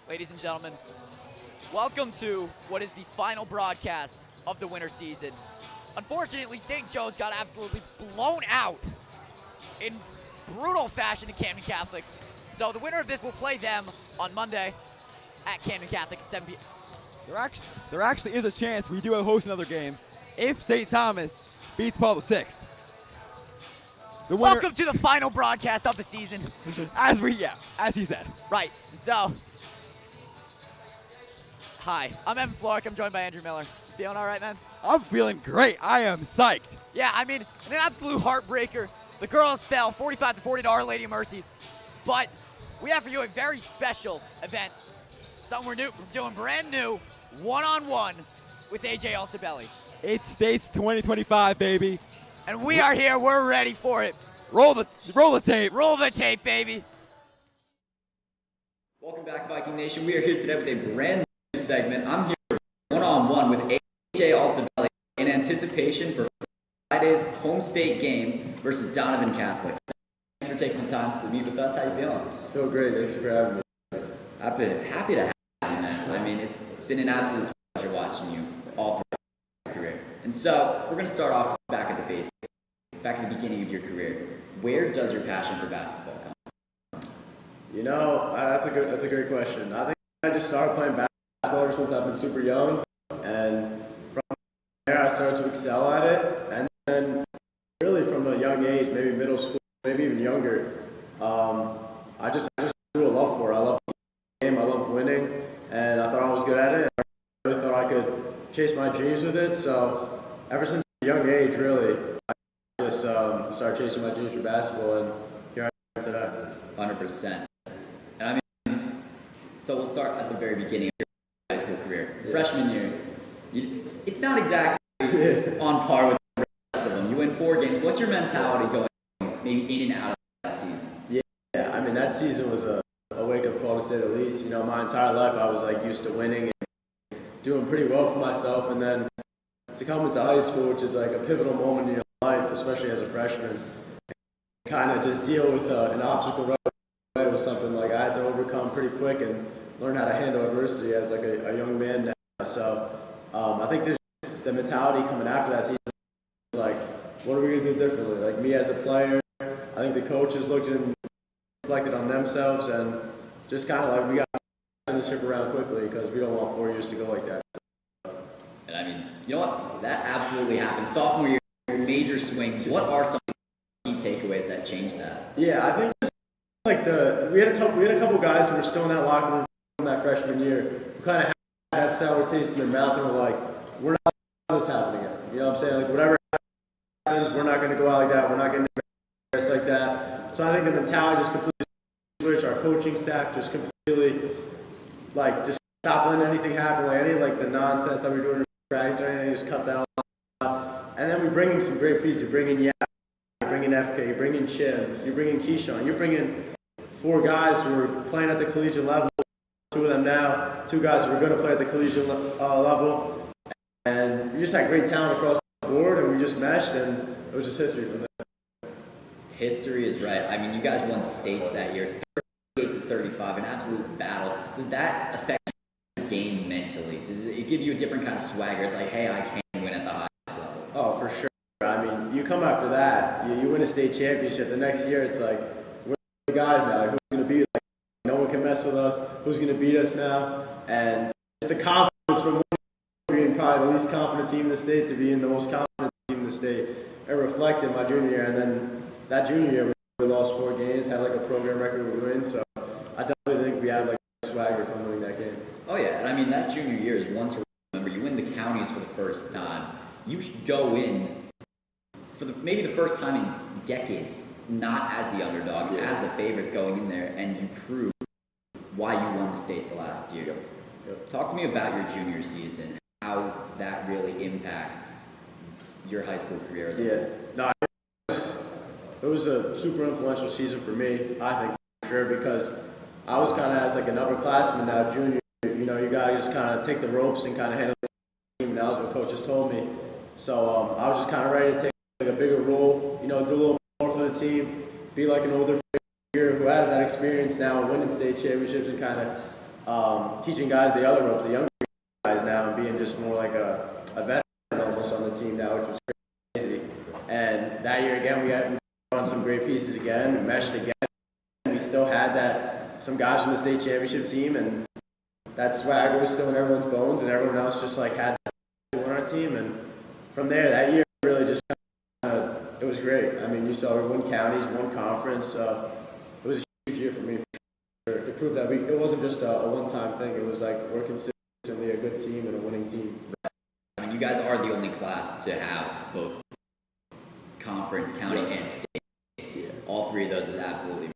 ladies and gentlemen, welcome to what is the final broadcast of the winter season. Unfortunately, St. Joe's got absolutely blown out in brutal fashion at Camden Catholic. So the winner of this will play them on Monday at Camden Catholic at 7 p.m. There actually is a chance we do host another game if St. Thomas beats Paul VI. Welcome to the final broadcast of the season. As he said. Right, and so, hi, I'm Evan Florek. I'm joined by Andrew Miller. Feeling all right, man? I'm feeling great. I am psyched. Yeah, I mean, an absolute heartbreaker. The girls fell 45-40 to Our Lady of Mercy. But we have for you a very special event. Something we're doing brand new, one-on-one with AJ Altobelli. It's States 2025, baby. And we are here. We're ready for it. Roll the tape. Roll the tape, baby. Welcome back, Viking Nation. We are here today with a brand new segment. I'm here one-on-one with AJ Altobelli in anticipation for Friday's home state game versus Donovan Catholic. Thanks for taking the time to meet with us. How you feeling? Feel great. Thanks for having me. Happy to have you, man. I mean, it's been an absolute pleasure watching you all throughout your career. And so, we're going to start off back at the basics, back at the beginning of your career. Where does your passion for basketball come from? You know, that's a great question. I think I just started playing basketball ever since I've been super young, and from there I started to excel at it. And then, really from a young age, maybe middle school, maybe even younger, I just grew a love for it. I love the game. I love winning, and I thought I was good at it. I really thought I could chase my dreams with it. So ever since a young age, really, I just started chasing my dreams for basketball, and here I am today. 100%. And I mean, so we'll start at the very beginning of your high school career. Yeah. Freshman year, it's not exactly on par with the rest of them. You win 4 games. What's your mentality going maybe in and out of that season? Yeah, I mean, that season was a wake-up call, to say the least. You know, my entire life I was like used to winning and doing pretty well for myself, and then to come into high school, which is like a pivotal moment in your life, especially as a freshman, kind of just deal with an obstacle right away was something like I had to overcome pretty quick and learn how to handle adversity as like a young man now. So I think there's the mentality coming after that season is like, what are we going to do differently? Like me as a player, I think the coaches looked and reflected on themselves and just kind of like we got to turn the ship around quickly because we don't want 4 years to go like that. And I mean, you know what? That absolutely happened. Sophomore year, major swing. What are some key takeaways that changed that? Yeah, I think just like we had a couple guys who were still in that locker room from that freshman year who kind of had that sour taste in their mouth and were like, we're not letting this happen again. You know what I'm saying? Like whatever happens, we're not going to go out like that. We're not going to embarrass like that. So I think the mentality just completely switched. Our coaching staff just completely like just stopped letting anything happen. Like any like the nonsense that we were doing in practice or anything, just cut that all out. And then we bring in some great pieces. You bring in you bring in FK, you bring in Chim, you bring in Keyshawn, you bring in 4 guys who are playing at the collegiate level, 2 of them now, 2 guys who are going to play at the collegiate level, and we just had great talent across the board, and we just meshed, and it was just history from there. History is right. I mean, you guys won states that year, 38-35, an absolute battle. Does that affect your game mentally? Does it give you a different kind of swagger? It's like, hey, I can win at the highest level. Oh, for sure. I mean, you come after that, you win a state championship. The next year, it's like, we're the guys now. Like, who's going to be like, no one can mess with us. Who's going to beat us now? And just the confidence from being probably the least confident team in the state to being the most confident team in the state. It reflected my junior year. And then that junior year, we lost 4 games, had like a program record with wins. So I definitely think we had like a swagger from winning that game. Oh, yeah. And I mean, that junior year is one to remember. You win the counties for the first time. You should go in for maybe the first time in decades, not as the underdog, as the favorites going in there, and you prove why you won the states the last year. Yep. Talk to me about your junior season, how that really impacts your high school career as a whole. No, it was a super influential season for me, I think, for sure, because I was kind of as like an upperclassman now, junior. You know, you got to just kind of take the ropes and kind of handle the team. That was what coaches told me. So I was just kind of ready to take like a bigger role, you know, do a little more for the team, be like an older figure who has that experience now, winning state championships and kind of teaching guys the other ropes, the younger guys now, and being just more like a veteran almost on the team now, which was crazy. And that year again, we on some great pieces again, we meshed again. We still had some guys from the state championship team, and that swagger was still in everyone's bones, and everyone else just like had that on our team. And from there, that year really just it was great. I mean, you saw we won counties, won conference. It was a huge year for me. To prove that it wasn't just a one-time thing. It was like we're consistently a good team and a winning team. I mean, you guys are the only class to have both conference, county, and state. Yeah. All three of those is absolutely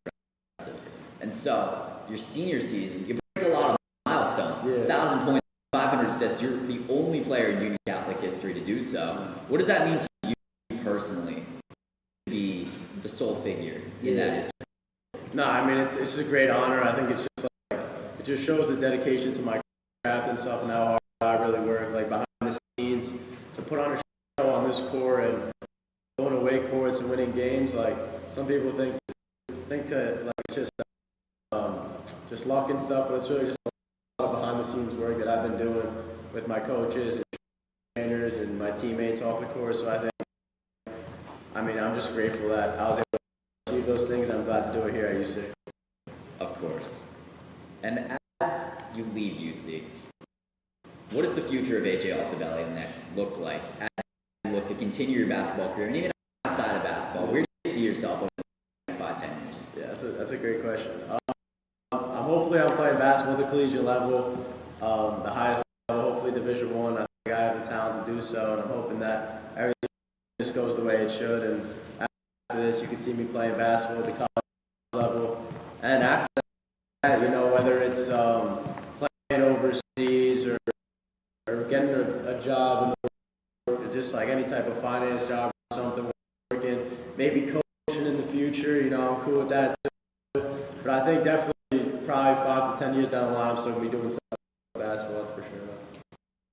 impressive. And so, your senior season, you break a lot of milestones. 1,000 points, 500 assists. You're the only player in Union Catholic history to do so. What does that mean to you personally to be the sole figure in that history? No, I mean it's just a great honor. I think it's just like it just shows the dedication to my craft and stuff, and how hard I really work, like behind the scenes, to put on a show on this court and going away courts and winning games. Like some people think like it's just luck and stuff, but it's really just a lot of behind the scenes work that I've been doing with my coaches and trainers and my teammates off the court. So I'm just grateful that I was able to achieve those things. I'm glad to do it here at UC. Of course. And as you leave UC, what does the future of AJ Altobelli look like as you look to continue your basketball career, and even outside of basketball? Where do you see yourself over the next 5-10 years? Yeah, that's a great question. Hopefully I'm playing basketball at the collegiate level, the highest level, hopefully Division I. I think I have the talent to do so, and I'm hoping that everything just goes the way it should. And after this, you can see me playing basketball at the college level. And after that, whether it's playing overseas or getting a job, or just like any type of finance job or something, working, maybe coaching in the future, I'm cool with that too. But I think definitely probably 5 to 10 years down the line, I'm still going to be doing something with basketball, that's for sure.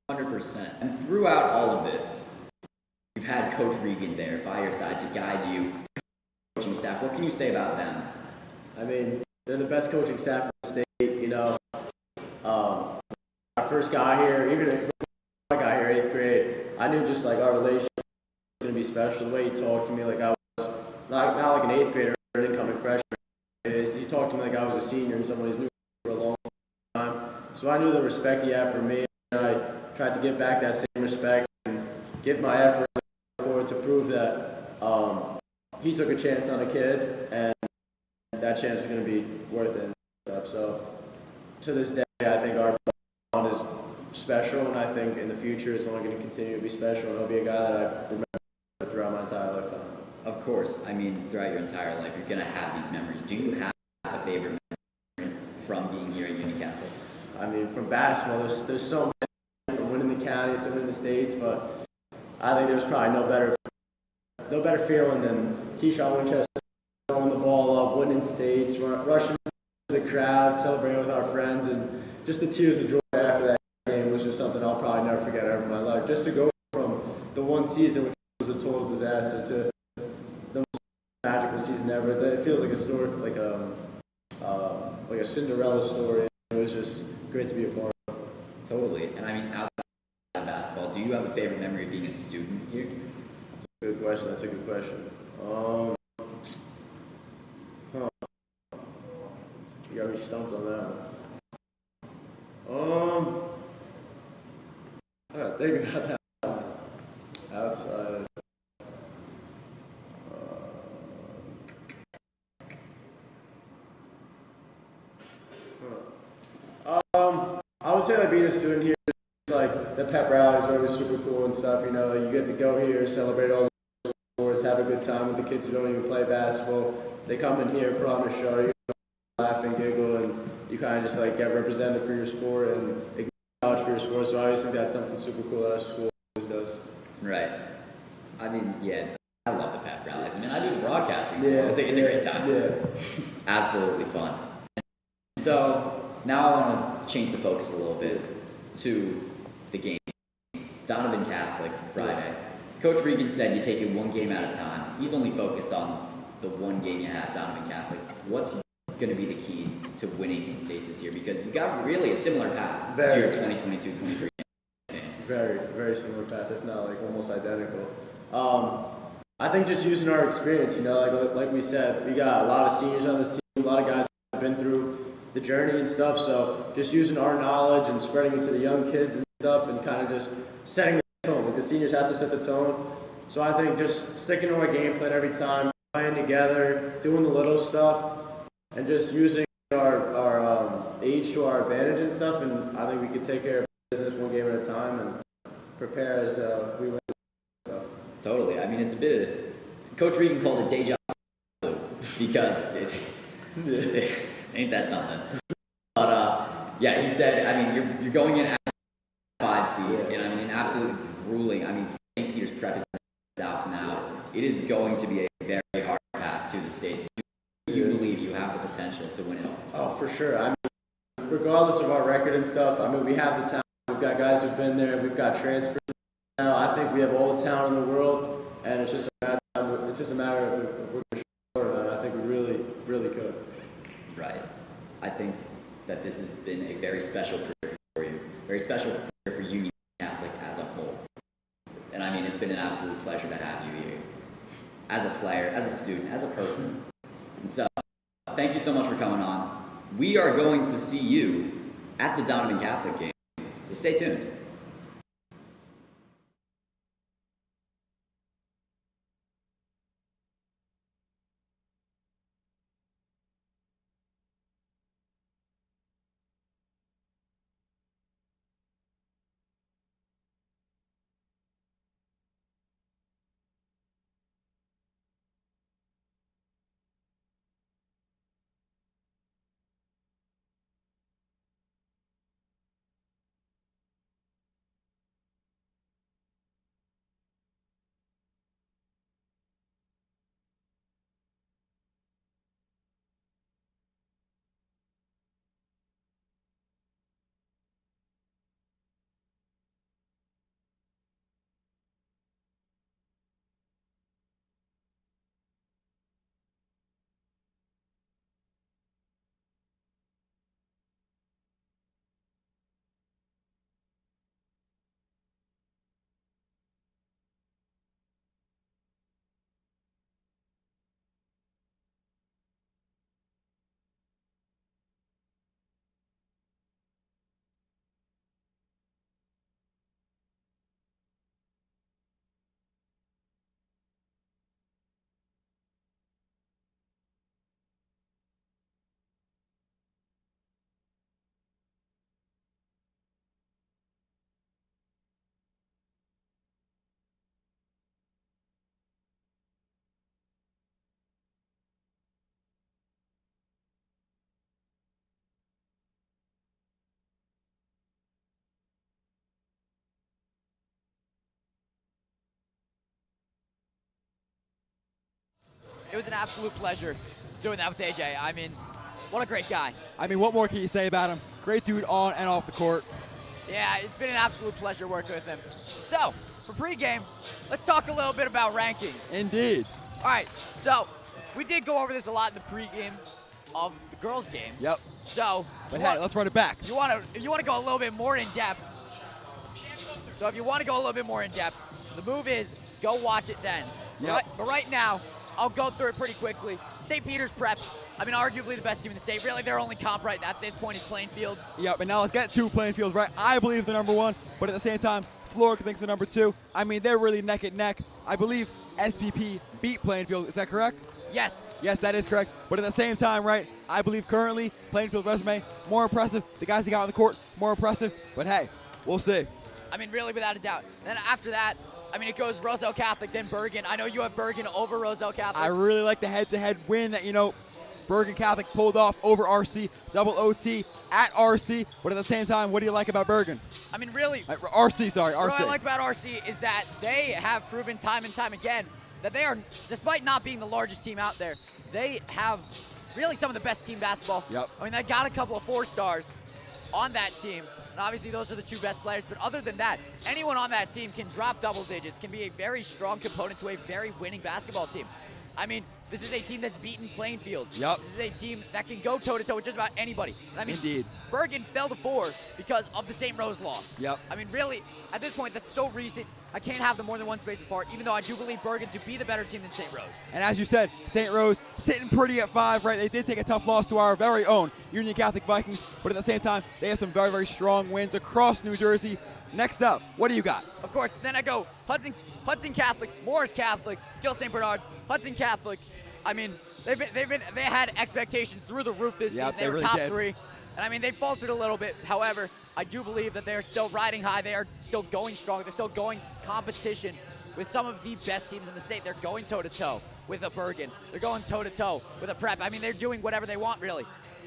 100%. And throughout all of this, you've had Coach Regan there by your side to guide you, coaching staff. What can you say about them? I mean, they're the best coaching staff in the state. I first got here, even when I got here 8th grade, I knew just like our relationship was going to be special. The way he talked to me like I was not like an 8th grader or an incoming freshman. He talked to me like I was a senior and someone who's knew for a long time. So I knew the respect he had for me, and I tried to give back that same respect and give my effort forward to prove that he took a chance on a kid, and that chance was going to be worth it and stuff. So to this day, I think our bond is special, and I think in the future it's only going to continue to be special, and he'll be a guy that I remember throughout my entire lifetime. Of course, I mean, throughout your entire life, you're going to have these memories. Do you have a favorite memory from being here at Union Catholic? I mean, from basketball, there's so many, from winning the counties to winning the states, but I think there's probably no better feeling than Keyshawn Winchester throwing the ball up, winning states, rushing to the crowd, celebrating with our friends, and just the tears of joy after that game was just something I'll probably never forget ever in my life. Just to go from the one season, which was a total disaster, to the most magical season ever. It feels like a story, like a Cinderella story. It was just great to be a part of. Totally. And I mean, outside of basketball, do you have a favorite memory of being a student here? That's a good question. You got me stumped on that one. I gotta think about that one. Outside. I would say like being a student here, like the pep rallies are always super cool and stuff. You get to go here, celebrate all the sports, have a good time with the kids who don't even play basketball. They come in here, put on a show, you laugh and giggle, and you kind of just like get represented for your sport and acknowledged for your sport. So I always think that's something super cool that our school always does. Right. I mean, yeah, I love the pep rallies. I mean, I do broadcasting. Yeah, it's a great time. Yeah. Absolutely fun. So now I want to change the focus a little bit to the game. Donovan Catholic Friday. Coach Regan said you take it one game at a time. He's only focused on the one game you have, Donovan Catholic. What's going to be the keys to winning in states this year? Because you got really a similar path to your 2022-23 campaign. Very, very similar path, if not like almost identical. I think just using our experience, like we said, we got a lot of seniors on this team, a lot of guys who have been through the journey and stuff, so just using our knowledge and spreading it to the young kids and stuff and kind of just setting the tone. Like the seniors have to set the tone. So I think just sticking to our game plan every time, playing together, doing the little stuff, and just using our age to our advantage and stuff, and I think we could take care of business one game at a time and prepare as we win. So. Totally. I mean, it's a bit of, Coach Regan called it deja vu because ain't that something? But yeah, he said, I mean, you're going in at 5 seed, and I mean, an absolutely grueling. I mean, St. Peter's Prep is in the South now. It is going to be a very hard path to the states. Do you believe you have the potential to win it all? Oh, for sure. I mean, regardless of our record and stuff, I mean, we have the talent. We've got guys who've been there. We've got transfers now. I think we have all the talent in the world, and it's just a matter of if we're going to show it or not. I think we really, really could. Right. I think that this has been a very special career for you. Very special career for Union Catholic as a whole. And I mean, it's been an absolute pleasure to have you here. As a player, as a student, as a person. And so, thank you so much for coming on. We are going to see you at the Donovan Catholic game, so stay tuned. It was an absolute pleasure doing that with AJ. I mean, what a great guy. I mean, what more can you say about him? Great dude on and off the court. Yeah, it's been an absolute pleasure working with him. So, for pregame, let's talk a little bit about rankings. Indeed. All right, so we did go over this a lot in the pregame of the girls' game. Yep. So, But hey, let's run it back. if you want to go a little bit more in depth. So if you want to go a little bit more in depth, the move is go watch it then. Yep. But right now, I'll go through it pretty quickly. St. Peter's Prep, I mean, arguably the best team in the state. Really, their only comp right at this point is Plainfield. Yep, and now let's get to Plainfield, right? I believe they're number one, but at the same time, Florida thinks they're number two. I mean, they're really neck and neck. I believe SPP beat Plainfield. Is that correct? Yes. Yes, that is correct. But at the same time, right, I believe currently Plainfield's resume, more impressive. The guys he got on the court, more impressive. But hey, we'll see. I mean, really, without a doubt. Then after that, I mean, it goes Roselle Catholic, then Bergen. I know you have Bergen over Roselle Catholic. I really like the head-to-head win that, Bergen Catholic pulled off over RC, double OT at RC. But at the same time, what do you like about Bergen? I mean, really. RC. What I like about RC is that they have proven time and time again that they are, despite not being the largest team out there, they have really some of the best team basketball. Yep. I mean, they got a couple of 4-stars on that team. And obviously, those are the two best players. But other than that, anyone on that team can drop double digits, can be a very strong component to a very winning basketball team. I mean, This is a team that's beaten Plainfield. Yep. This is a team that can go toe-to-toe with just about anybody. I mean, Indeed. Bergen fell to 4 because of the St. Rose loss. Yep. I mean, really, at this point, that's so recent. I can't have them more than one space apart, even though I do believe Bergen to be the better team than St. Rose. And as you said, St. Rose sitting pretty at 5, right? They did take a tough loss to our very own Union Catholic Vikings, but at the same time, they have some very, very strong wins across New Jersey. Next up, what do you got? Of course, then I go Hudson Catholic, Morris Catholic, Gill St. Bernard's, Hudson Catholic. I mean, they had expectations through the roof this season. They were really top did. 3. And I mean, they faltered a little bit. However, I do believe that they're still riding high. They are still going strong. They're still going competition with some of the best teams in the state. They're going toe-to-toe with a Bergen. They're going toe-to-toe with a Prep. I mean, they're doing whatever they want, really.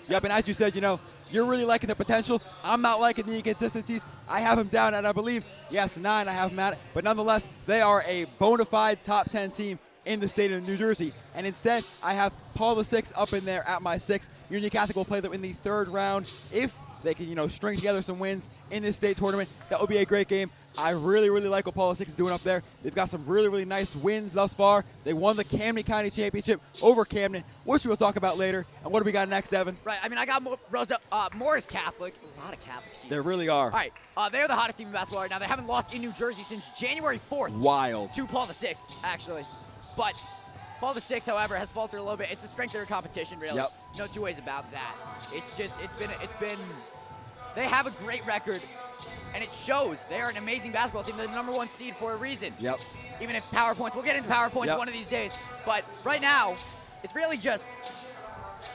Yep, and as you said, you're really liking the potential. I'm not liking the inconsistencies. I have them down at, I believe, 9 I have them at it. But nonetheless, they are a bona fide top 10 team in the state of New Jersey. And instead, I have Paul VI up in there at my 6. Union Catholic will play them in the 3rd round. If they can, string together some wins in this state tournament, that would be a great game. I really, really like what Paul VI is doing up there. They've got some really, really nice wins thus far. They won the Camden County Championship over Camden, which we'll talk about later. And what do we got next, Evan? Right, I mean, I got Morris Catholic. A lot of Catholic teams. There really are. All right, they're the hottest team in basketball right now. They haven't lost in New Jersey since January 4th. Wild. To Paul VI, actually. But Paul VI, however, has faltered a little bit. It's the strength of their competition, really. Yep. No two ways about that. It's been. They have a great record, and it shows. They are an amazing basketball team. They're the #1 seed for a reason. Yep. Even if PowerPoints, we'll get into PowerPoints one of these days. But right now, it's really just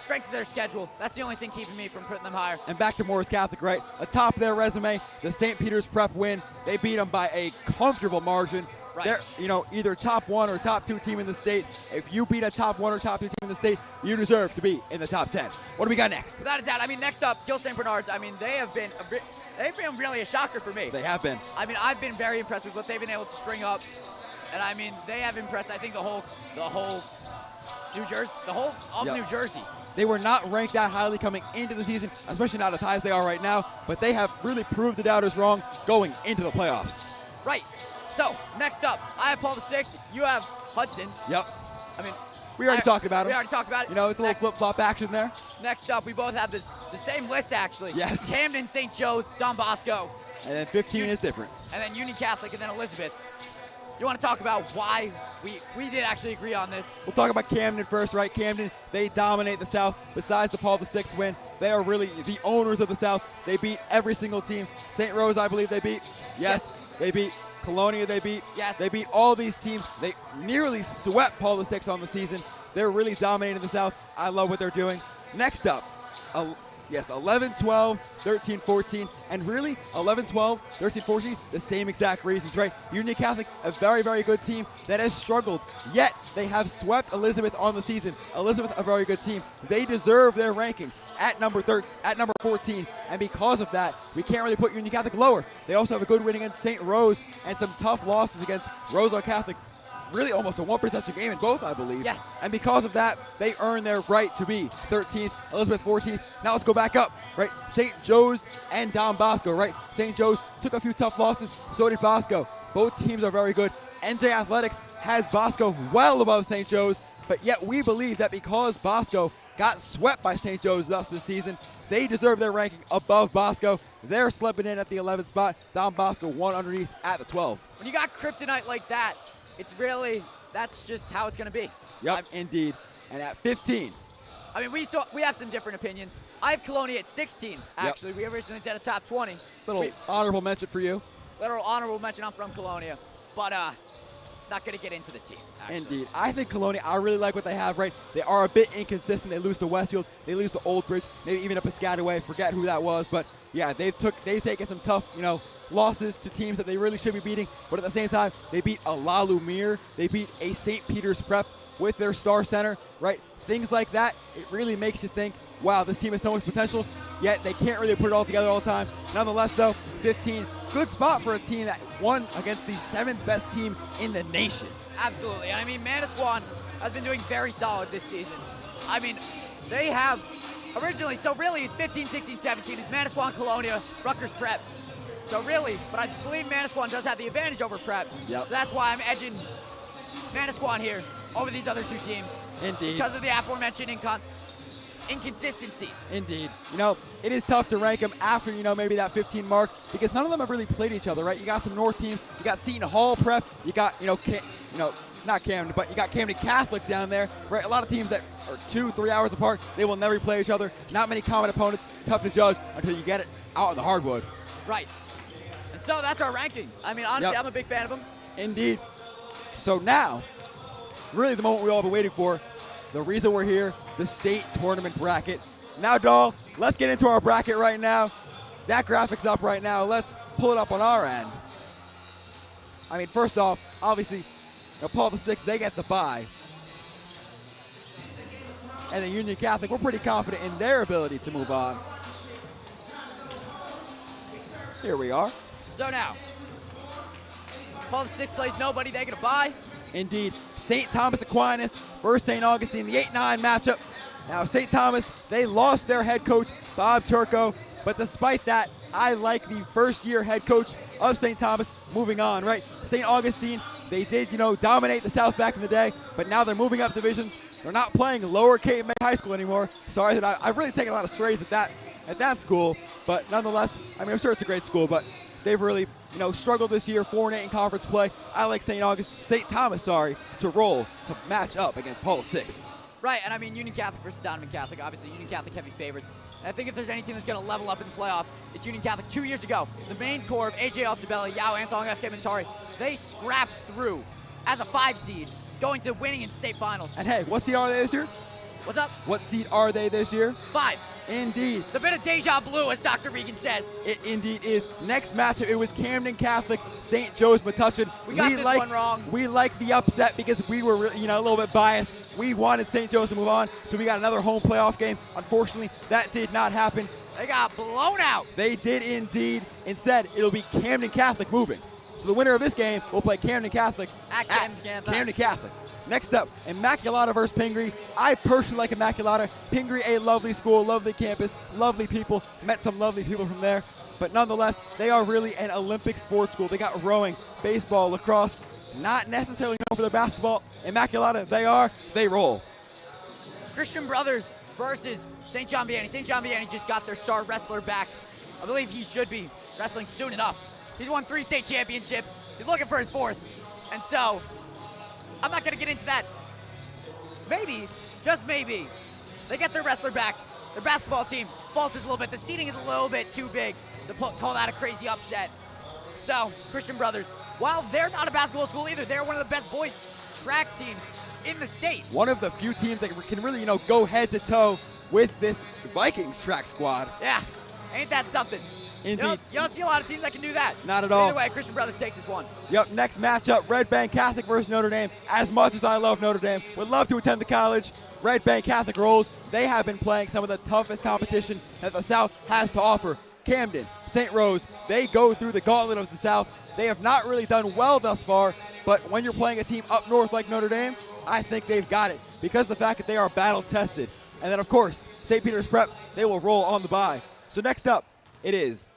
strength of their schedule. That's the only thing keeping me from putting them higher. And back to Morris Catholic, right? Atop their resume, the St. Peter's Prep win. They beat them by a comfortable margin. Right. They're, either top 1 or top 2 team in the state. If you beat a top 1 or top 2 team in the state, you deserve to be in the top 10. What do we got next? Without a doubt. I mean, next up, Gill St. Bernard's. I mean, they've been really a shocker for me. They have been. I mean, I've been very impressed with what they've been able to string up. And I mean, they have impressed, I think, the whole New Jersey, New Jersey. They were not ranked that highly coming into the season, especially not as high as they are right now, but they have really proved the doubters wrong going into the playoffs. Right. So, next up, I have Paul VI, you have Hudson. Yep. I mean, we already talked about it. We already talked about it. It's a little flip-flop action there. Next up, we both have the same list, actually. Yes. Camden, St. Joe's, Don Bosco. And then 15 is different. And then Union Catholic, and then Elizabeth. You want to talk about why we did actually agree on this? We'll talk about Camden first, right? Camden, they dominate the South. Besides the Paul VI win, they are really the owners of the South. They beat every single team. St. Rose, I believe they beat. Yes. They beat Colonia, they beat. Yes. They beat all these teams. They nearly swept Paul VI on the season. They're really dominating the South. I love what they're doing. Next up, 11-12, 13-14, and really 11-12, 13-14, the same exact reasons, right? Union Catholic, a very, very good team that has struggled, yet they have swept Elizabeth on the season. Elizabeth, a very good team. They deserve their ranking at number 14, and because of that, we can't really put Union Catholic lower. They also have a good win against St. Rose and some tough losses against Roseville Catholic. Really almost a 1% game in both, I believe. Yes. And because of that, they earn their right to be 13th, Elizabeth 14th. Now let's go back up, right? St. Joe's and Don Bosco, right? St. Joe's took a few tough losses, so did Bosco. Both teams are very good. NJ Athletics has Bosco well above St. Joe's, but yet we believe that because Bosco got swept by St. Joe's thus this season, they deserve their ranking above Bosco. They're slipping in at the 11th spot. Don Bosco one underneath at the 12. When you got kryptonite like that, that's just how it's going to be. Yep, indeed. And at 15. I mean, we have some different opinions. I have Colonia at 16, actually. Yep. We originally did a top 20. Little honorable mention for you. Little honorable mention, I'm from Colonia. But not going to get into the team, actually. Indeed. I think Colonia, I really like what they have, right? They are a bit inconsistent. They lose to Westfield. They lose to Old Bridge. Maybe even a Piscataway. Forget who that was. But, yeah, they've taken some tough, losses to teams that they really should be beating, but at the same time, they beat a La Lumiere. They beat a St. Peter's Prep with their star center, right? Things like that, it really makes you think, wow, this team has so much potential, yet they can't really put it all together all the time. Nonetheless, though, 15, good spot for a team that won against the 7th best team in the nation. Absolutely. I mean, Manasquan has been doing very solid this season. I mean, they have originally, so really it's 15, 16, 17. It's Manasquan, Colonia, Rutgers Prep. So really, but I believe Manasquan does have the advantage over Prep. Yep. So that's why I'm edging Manasquan here over these other two teams. Indeed. Because of the aforementioned inconsistencies. Indeed. It is tough to rank them after, maybe that 15 mark because none of them have really played each other, right? You got some North teams. You got Seton Hall Prep. You got, not Camden, but you got Camden Catholic down there, right? A lot of teams that are 2-3 hours apart. They will never play each other. Not many common opponents. Tough to judge until you get it out on the hardwood. Right. And so that's our rankings. I mean, honestly, Yep. I'm a big fan of them. Indeed. So now, really the moment we all been waiting for, the reason we're here, the state tournament bracket. Now, Dahl, let's get into our bracket right now. That graphic's up right now. Let's pull it up on our end. I mean, first off, obviously, Paul VI, they get the bye. And then Union Catholic, we're pretty confident in their ability to move on. Here we are. So now, Paul VI plays nobody. They get a bye. Indeed. St. Thomas Aquinas versus St. Augustine, the 8-9 matchup. Now, St. Thomas, they lost their head coach, Bob Turco, but despite that, I like the first-year head coach of St. Thomas moving on, right? St. Augustine, they did, dominate the South back in the day, but now they're moving up divisions. They're not playing Lower Cape May High School anymore. Sorry that I've really taken a lot of strays at that school, but nonetheless, I mean, I'm sure it's a great school, but they've really, struggled this year, 4-8 in conference play. I like St. Thomas, to roll, to match up against Paul VI. Right, and I mean, Union Catholic versus Donovan Catholic. Obviously, Union Catholic heavy favorites. And I think if there's any team that's going to level up in the playoffs, it's Union Catholic. 2 years ago, the main core of A.J. Altobelli, Yao Antong, F.K. Mentari, they scrapped through as a 5 seed, going to winning in state finals. And hey, what seed are they this year? What's up? What seed are they this year? 5. Indeed. It's a bit of deja blue, as Dr. Regan says. It indeed is. Next matchup, it was Camden Catholic, St. Joe's Metuchen. We got this one wrong. We like the upset because we were, a little bit biased. We wanted St. Joe's to move on, so we got another home playoff game. Unfortunately, that did not happen. They got blown out. They did indeed. Instead, it'll be Camden Catholic moving. So the winner of this game will play Camden Catholic At Camden Catholic. Next up, Immaculata versus Pingree. I personally like Immaculata. Pingree, a lovely school, lovely campus, lovely people. Met some lovely people from there. But nonetheless, they are really an Olympic sports school. They got rowing, baseball, lacrosse. Not necessarily known for their basketball. Immaculata, they roll. Christian Brothers versus St. John Vianney. St. John Vianney just got their star wrestler back. I believe he should be wrestling soon enough. He's won 3 state championships. He's looking for his 4th. And so, I'm not going to get into that. Maybe, just maybe, they get their wrestler back. Their basketball team falters a little bit. The seating is a little bit too big to call that a crazy upset. So, Christian Brothers, while they're not a basketball school either, they're one of the best boys track teams in the state. One of the few teams that can really, go head to toe with this Vikings track squad. Yeah, ain't that something? Indeed. You don't see a lot of teams that can do that. Not at all. Either way, Christian Brothers takes this one. Yep, next matchup, Red Bank Catholic versus Notre Dame. As much as I love Notre Dame, would love to attend the college, Red Bank Catholic rolls. They have been playing some of the toughest competition that the South has to offer. Camden, St. Rose, they go through the gauntlet of the South. They have not really done well thus far, but when you're playing a team up north like Notre Dame, I think they've got it because of the fact that they are battle tested. And then, of course, St. Peter's Prep, they will roll on the bye. So next up, it is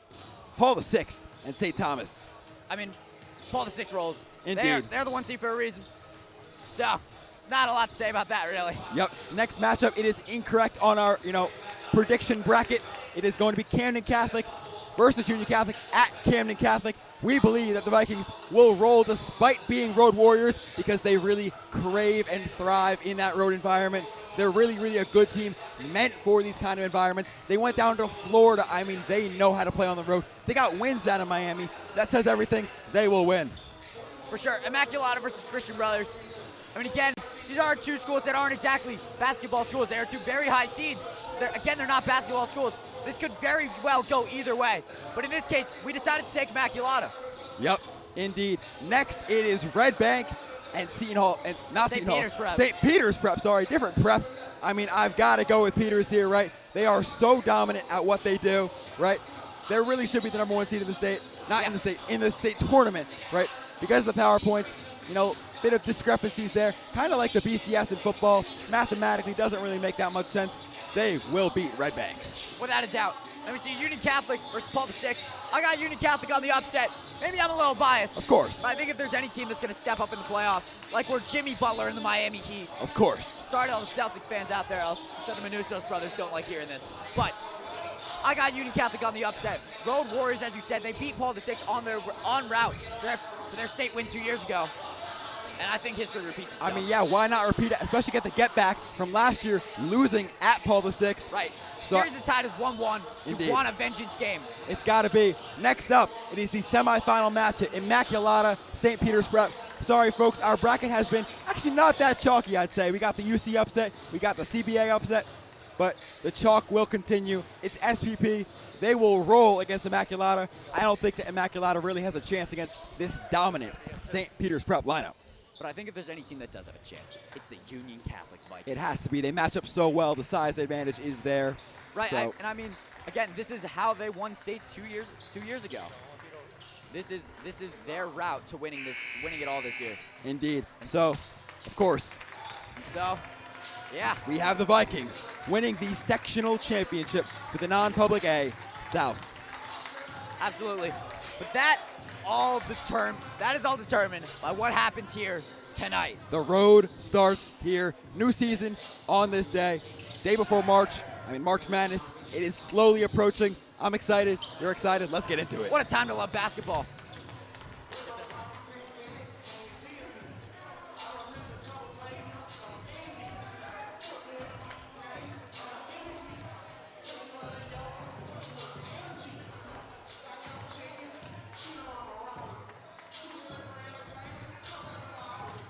Paul VI and St. Thomas. I mean, Paul VI rolls. Indeed. They're the 1 seed for a reason. So, not a lot to say about that, really. Yep. Next matchup, it is incorrect on our, prediction bracket. It is going to be Camden Catholic versus Union Catholic at Camden Catholic. We believe that the Vikings will roll despite being road warriors because they really crave and thrive in that road environment. They're really, really a good team meant for these kind of environments. They went down to Florida. I mean, they know how to play on the road. They got wins down in Miami. That says everything. They will win. For sure. Immaculata versus Christian Brothers. I mean, again, these are 2 schools that aren't exactly basketball schools. They are 2 very high seeds. They're not basketball schools. This could very well go either way. But in this case, we decided to take Immaculata. Yep, indeed. Next, it is Red Bank and Seton Hall, and not St. Seton Hall. Peter's Prep. St. Peter's Prep, sorry, different prep. I mean, I've got to go with Peters here, right? They are so dominant at what they do, right? They really should be the number 1 seed in the state, not in the state, in the state tournament, right? Because of the PowerPoints. bit of discrepancies there. Kind of like the BCS in football. Mathematically doesn't really make that much sense. They will beat Red Bank. Without a doubt. Let me see Union Catholic versus Paul VI. I got Union Catholic on the upset. Maybe I'm a little biased. Of course. But I think if there's any team that's going to step up in the playoffs, like we're Jimmy Butler in the Miami Heat. Of course. Sorry to all the Celtics fans out there. I'm sure the Manusos brothers don't like hearing this. But I got Union Catholic on the upset. Road Warriors, as you said, they beat Paul VI en route to their state win 2 years ago. And I think history repeats itself. I mean, yeah, why not repeat it? Especially get the get back from last year, losing at Paul VI. Right. So, series is tied at 1-1. Indeed. You want a vengeance game. It's got to be. Next up, it is the semifinal match at Immaculata St. Peter's Prep. Sorry, folks, our bracket has been actually not that chalky, I'd say. We got the UC upset, we got the CBA upset, but the chalk will continue. It's SPP. They will roll against Immaculata. I don't think that Immaculata really has a chance against this dominant St. Peter's Prep lineup. But I think if there's any team that does have a chance, it's the Union Catholic Vikings. It has to be. They match up so well. The size advantage is there. Right, So. and I mean, again, this is how they won states 2 years ago. This is their route to winning it all this year. Indeed. So, of course, And so, yeah. we have the Vikings winning the sectional championship for the non-public A South. Absolutely. But that is all determined by what happens here tonight. The road starts here. New season on this day before March Madness. It is slowly approaching. I'm excited. You're excited. Let's get into it. What a time to love basketball.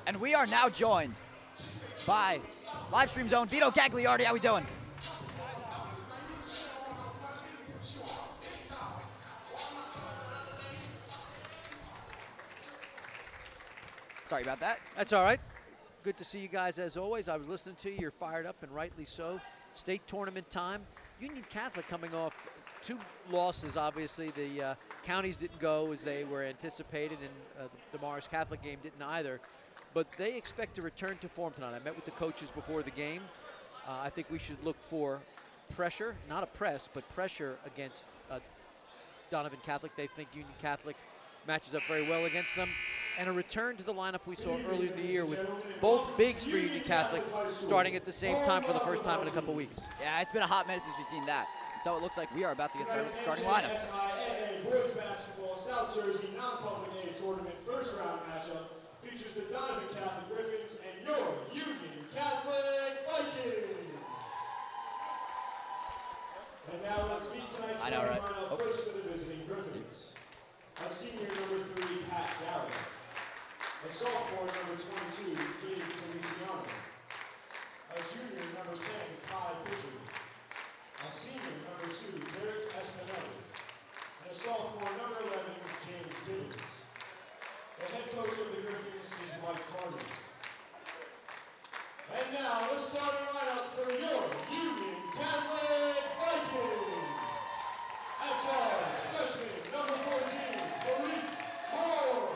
And we are now joined by live stream zone Vito Gagliardi. How we doing? Sorry about that. That's all right. Good to see you guys as always. I was listening to you. You're fired up, and rightly so. State tournament time. Union Catholic coming off 2 losses, obviously. The counties didn't go as they were anticipated, and the Morris Catholic game didn't either. But they expect to return to form tonight. I met with the coaches before the game. I think we should look for pressure, not a press, but pressure against Donovan Catholic. They think Union Catholic matches up very well against them. And a return to the lineup we saw earlier in the year with both bigs for Union Catholic starting at the same time for the first time in a couple weeks. Yeah, it's been a hot minute since we've seen that. And so it looks like we are about to get started with the starting lineups. Boys basketball South Jersey non-public A tournament first round matchup features the Donovan Catholic Griffins and your Union Catholic Vikings. And now let's meet tonight's starting lineup first for the visiting Griffins. A senior number 3, Pat Gallagher. A sophomore number 22, Gabe Feliciano. A junior number 10, Kai Pitcher. A senior number 2, Derek Espinelli. And a sophomore number 11, James Gibbons. The head coach of the Griffins is Mike Carter. And now, let's start a lineup for your Union Catholic Vikings. At guard, freshman number 14, Malik Moore.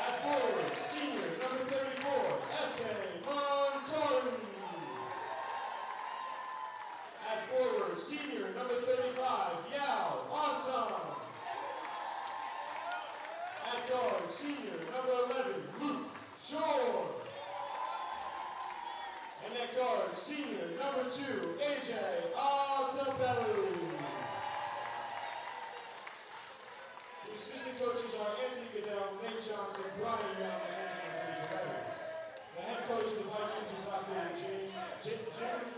At forward, senior number 34, F.K. Montari. At forward, senior number 35, Yao Ansan. At guard, senior number 11, Luke Shore. And at guard, senior number 2, AJ Altobelli. The assistant coaches are Anthony Goodell, Nate Johnson, Brian Young, and Anthony Coretta. The head coach of the Vikings is Dr. Jeremy.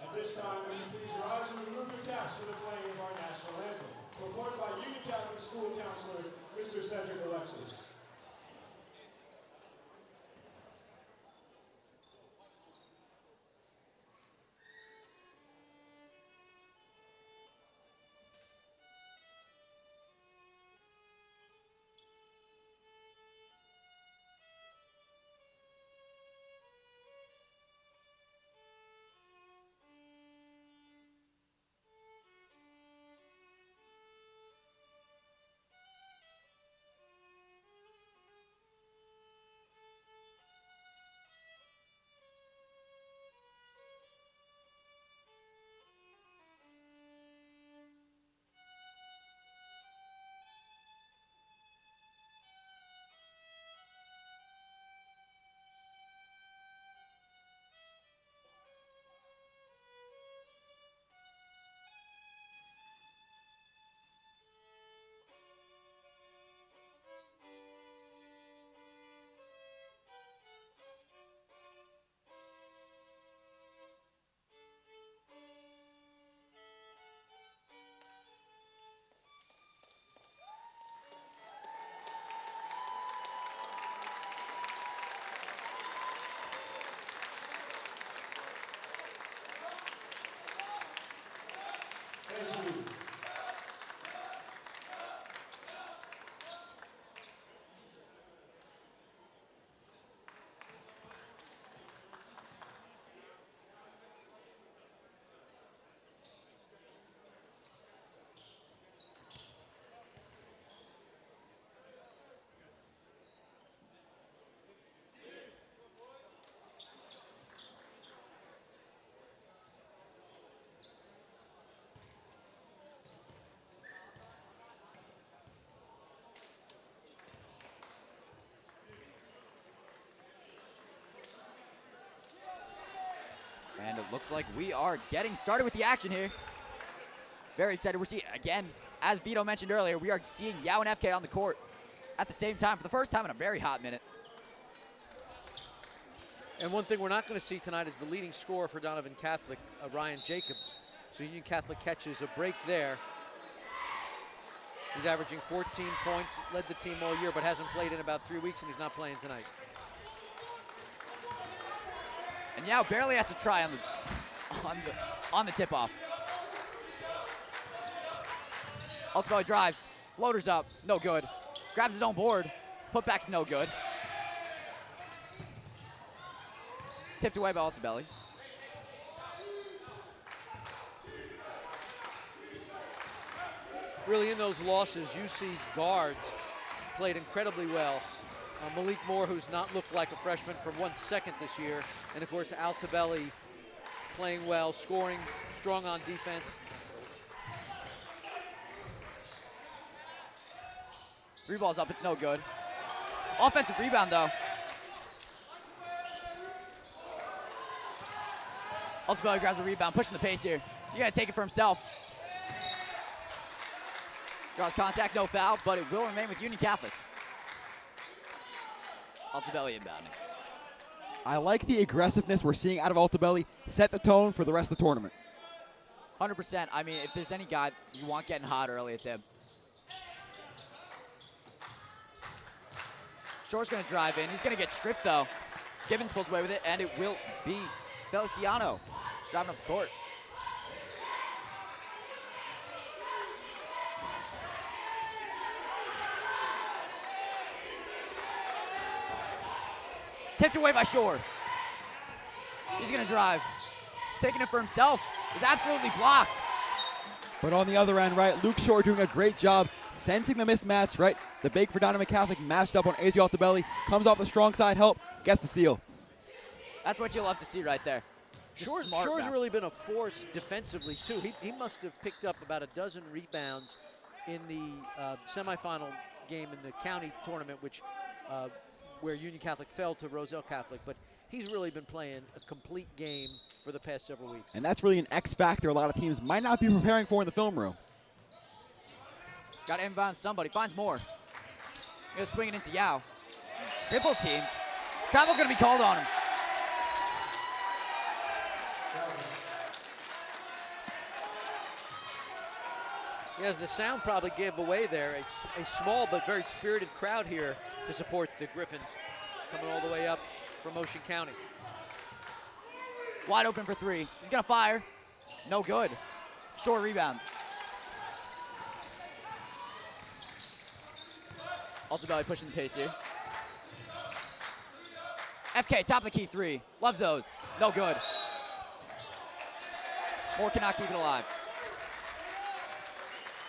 At this time, will you please rise and remove your caps for the playing of our national anthem, performed by Union Catholic School Counselor, Mr. Cedric Alexis. Looks like we are getting started with the action here. Very excited. We're seeing, again, as Vito mentioned earlier, we are seeing Yao and FK on the court at the same time for the first time in a very hot minute. And one thing we're not going to see tonight is the leading scorer for Donovan Catholic, Ryan Jacobs. So Union Catholic catches a break there. He's averaging 14 points, led the team all year, but hasn't played in about 3 weeks, and he's not playing tonight. And Yao barely has to try on the tip-off. Altobelli drives, floaters up, no good. Grabs his own board, putback's no good. Tipped away by Altobelli. Really, in those losses, UC's guards played incredibly well. Malik Moore, who's not looked like a freshman for 1 second this year. And of course, Altobelli playing well, scoring, strong on defense. Three balls up, it's no good. Offensive rebound, though. Altobelli grabs a rebound, pushing the pace here. You gotta take it for himself. Draws contact, no foul, but it will remain with Union Catholic. Altobelli inbounding. I like the aggressiveness we're seeing out of Altobelli. Set the tone for the rest of the tournament. 100%. I mean, if there's any guy you want getting hot early, it's him. Shore's gonna drive in. He's gonna get stripped though. Gibbons pulls away with it, and it will be Feliciano driving up the court. Tipped away by Shore. He's gonna drive. Taking it for himself. Is absolutely blocked. But on the other end, right, Luke Shore doing a great job sensing the mismatch, right? The big for Donovan Catholic matched up on AJ Altobelli, comes off the strong side help, gets the steal. That's what you love to see right there. Shore's really been a force defensively, too. He must have picked up about a dozen rebounds in the semifinal game in the county tournament, which where Union Catholic fell to Roselle Catholic. But he's really been playing a complete game for the past several weeks. And that's really an X factor a lot of teams might not be preparing for in the film room. Got to inbound somebody. Finds more. Gonna swing it into Yao. Triple teamed. Travel gonna be called on him. Yes, the sound probably gave away there. A small but very spirited crowd here to support the Griffins, coming all the way up from Ocean County. Wide open for three. He's gonna fire. No good. Shore rebounds. Altobelli pushing the pace here. FK, top of the key three. Loves those. No good. Moore cannot keep it alive.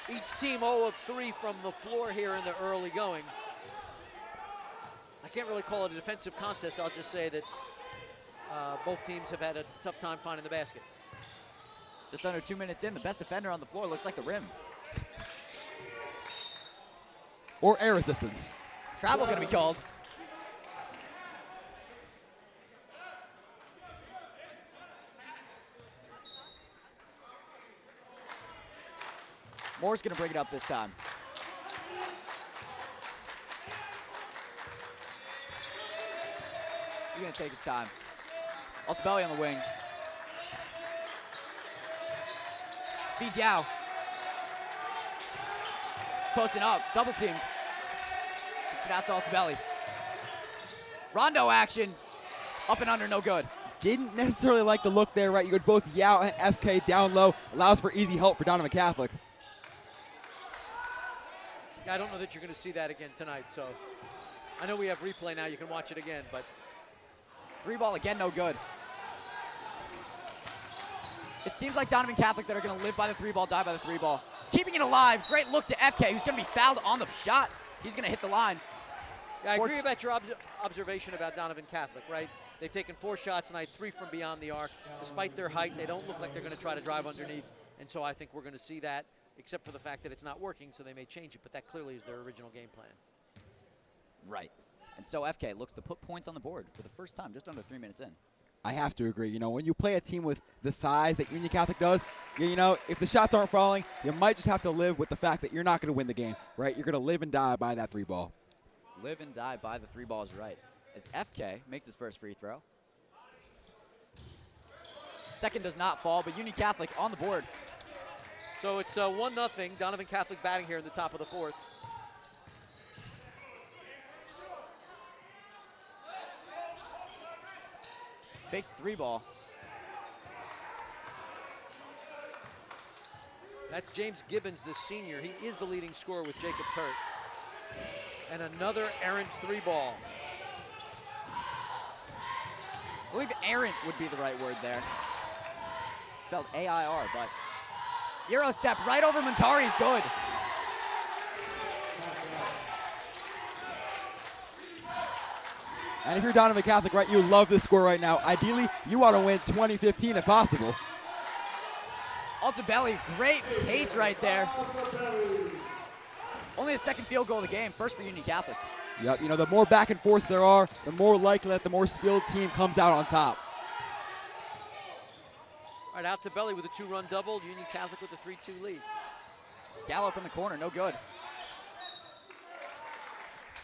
Each team 0 of 3 from the floor here in the early going. I can't really call it a defensive contest. I'll just say that both teams have had a tough time finding the basket. Just under 2 minutes in, the best defender on the floor looks like the rim. Or air resistance. Travel gonna be called. Moore's gonna bring it up this time. He's gonna take his time. Altobelli on the wing. Feeds Yao. Posting up, double teamed. Kicks it out to Altobelli. Rondo action, up and under, no good. Didn't necessarily like the look there, right? You got both Yao and FK down low. Allows for easy help for Donovan Catholic. I don't know that you're going to see that again tonight, so I know we have replay now. You can watch it again, but three ball again, no good. It seems like Donovan Catholic that are going to live by the three ball, die by the three ball. Keeping it alive, great look to FK, who's going to be fouled on the shot. He's going to hit the line. Yeah, I agree about your observation about Donovan Catholic, right? They've taken 4 shots tonight, 3 from beyond the arc. Despite their height, they don't look like they're going to try to drive underneath, and so I think we're going to see that, except for the fact that it's not working, so they may change it, but that clearly is their original game plan. Right. And so FK looks to put points on the board for the first time, just under 3 minutes in. I have to agree. You know, when you play a team with the size that Union Catholic does, you know, if the shots aren't falling, you might just have to live with the fact that you're not going to win the game, right? You're going to live and die by that 3-ball. Live and die by the 3 balls, right. As FK makes his first free throw. Second does not fall, but Union Catholic on the board. So it's 1-0. Donovan Catholic batting here in the top of the 4th. Fakes 3-ball. That's James Gibbons, the senior. He is the leading scorer with Jacobs hurt. And another errant 3-ball. I believe errant would be the right word there. Spelled A-I-R, but Euro step right over Montari is good. And if you're Donovan Catholic, right, you love this score right now. Ideally, you want to win 20-15 if possible. Altobelli, great pace right there. Only the second field goal of the game, first for Union Catholic. Yep, you know, the more back and forth there are, the more likely that the more skilled team comes out on top. All right, Altobelli with a 2-run double. Union Catholic with a 3-2 lead. Gallo from the corner, no good.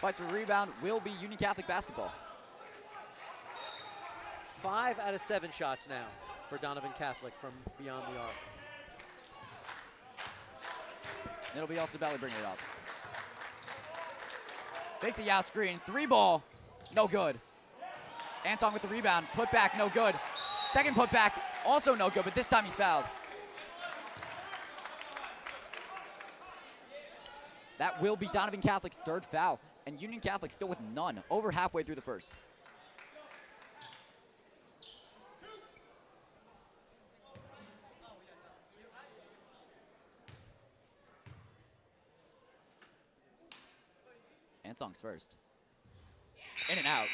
Fights for rebound, will be Union Catholic basketball. 5 out of 7 shots now for Donovan Catholic from beyond the arc. It'll be Altobelli bringing it up. Takes the Yao screen, 3-ball, no good. Anton with the rebound, put back, no good. Second put back, also no good, but this time he's fouled. That will be Donovan Catholic's 3rd foul, and Union Catholic still with none, over halfway through the first. Ansong's first. In and out.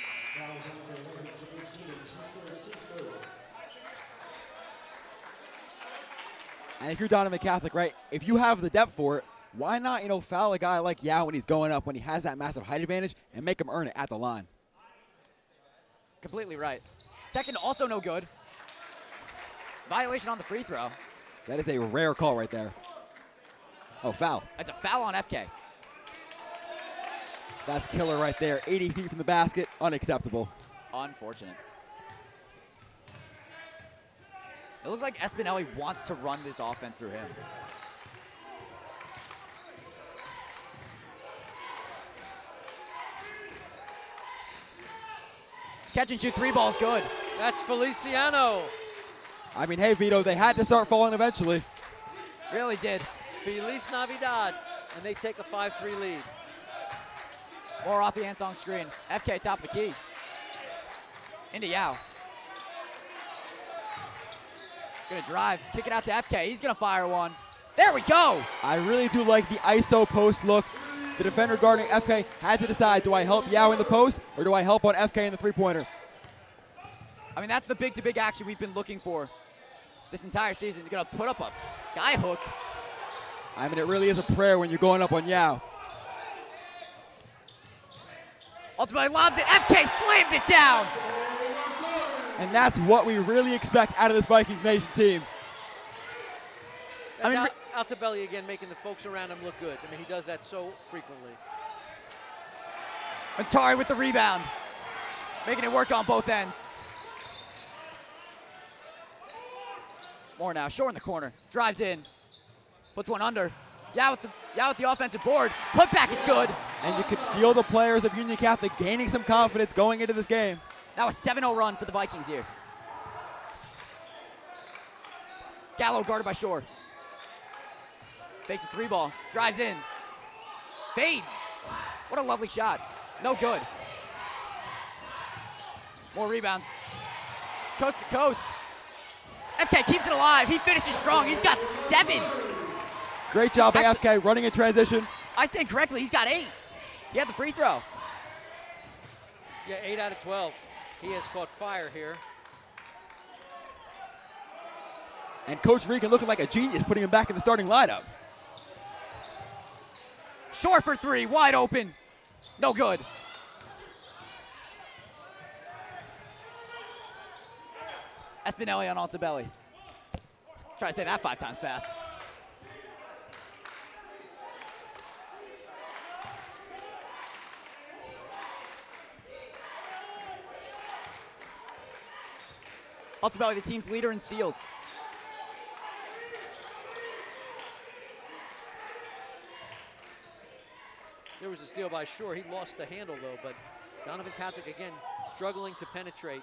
And if you're Donovan Catholic, right, if you have the depth for it, why not, you know, foul a guy like Yao when he's going up, when he has that massive height advantage, and make him earn it at the line? Completely right. Second, also no good. Violation on the free throw. That is a rare call right there. Oh, foul. That's a foul on FK. That's killer right there. 80 feet from the basket, unacceptable. Unfortunate. It looks like Espinelli wants to run this offense through him. Catch and shoot 3-ball's good. That's Feliciano. I mean, hey, Vito, they had to start falling eventually. Really did. Feliz Navidad. And they take a 5-3 lead. More off the Ansong screen. FK top of the key. Into Yao. Gonna drive, kick it out to FK. He's gonna fire one. There we go. I really do like the ISO post look. The defender guarding FK had to decide, do I help Yao in the post or do I help on FK in the 3-pointer? I mean, that's the big-to-big action we've been looking for this entire season. You're gonna put up a sky hook. I mean, it really is a prayer when you're going up on Yao. Ultimately lobs it, FK slams it down. And that's what we really expect out of this Vikings Nation team. That's Altobelli again making the folks around him look good. I mean, he does that so frequently. Montari with the rebound. Making it work on both ends. More now, Shore in the corner. Drives in. Puts one under. Yao with the offensive board. Put back is good. And you could feel the players of Union Catholic gaining some confidence going into this game. Now a 7-0 run for the Vikings here. Gallo guarded by Shore. Fakes the 3-ball. Drives in. Fades. What a lovely shot. No good. More rebounds. Coast to coast. FK keeps it alive. He finishes strong. He's got 7. Great job by FK running in transition. I stand correctly. He's got 8. He had the free throw. Yeah, 8 out of 12. He has caught fire here. And Coach Regan looking like a genius putting him back in the starting lineup. Short for 3, wide open. No good. Espinelli on Altobelli. Try to say that 5 times fast. Altobelli, the team's leader in steals. There was a steal by Shore. He lost the handle, though, but Donovan Catholic, again, struggling to penetrate.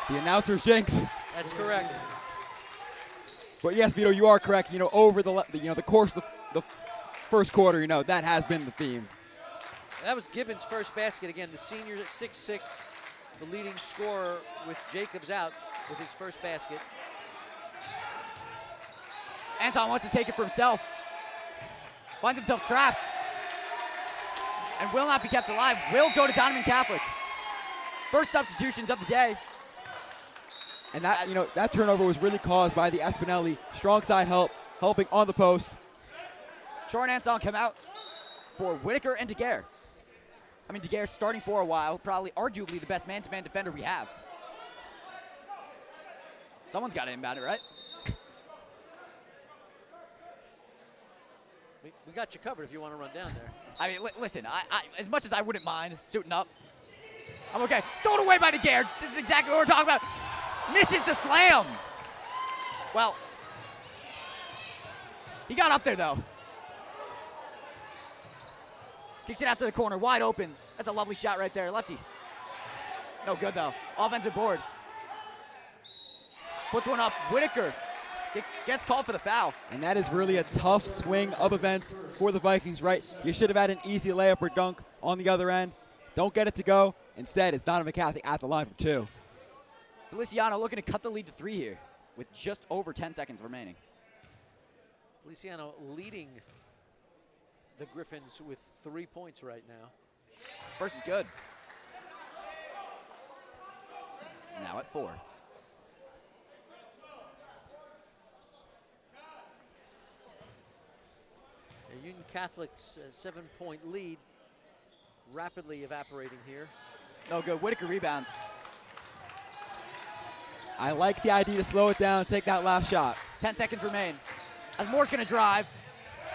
The announcer's jinx. That's correct. But yes, Vito, you are correct. Over the course of the first quarter, that has been the theme. That was Gibbons' first basket. Again, the seniors at 6'6", the leading scorer with Jacobs out with his first basket. Anton wants to take it for himself. Finds himself trapped. And will not be kept alive. Will go to Donovan Catholic. First substitutions of the day. And that turnover was really caused by the Espinelli strong side helping on the post. Shore and Anton come out for Whitaker and Daguerre. I mean, Daguerre starting for a while, probably arguably the best man-to-man defender we have. Someone's got to inbound it, right? We got you covered if you want to run down there. I mean, listen, I as much as I wouldn't mind suiting up, I'm okay. Stolen away by Daguerre. This is exactly what we're talking about. Misses the slam. Well, he got up there, though. Kicks it out to the corner, wide open. That's a lovely shot right there, lefty. No good, though. Offensive board. Puts one up. Whitaker gets called for the foul. And that is really a tough swing of events for the Vikings, right? You should have had an easy layup or dunk on the other end. Don't get it to go. Instead, it's Donovan Catholic at the line for 2. Feliciano looking to cut the lead to 3 here with just over 10 seconds remaining. Feliciano leading the Griffins with 3 points right now. First is good. Now at 4. Union Catholic's 7-point lead rapidly evaporating here. No good. Whitaker rebounds. I like the idea to slow it down, take that last shot. 10 seconds remain. As Moore's going to drive.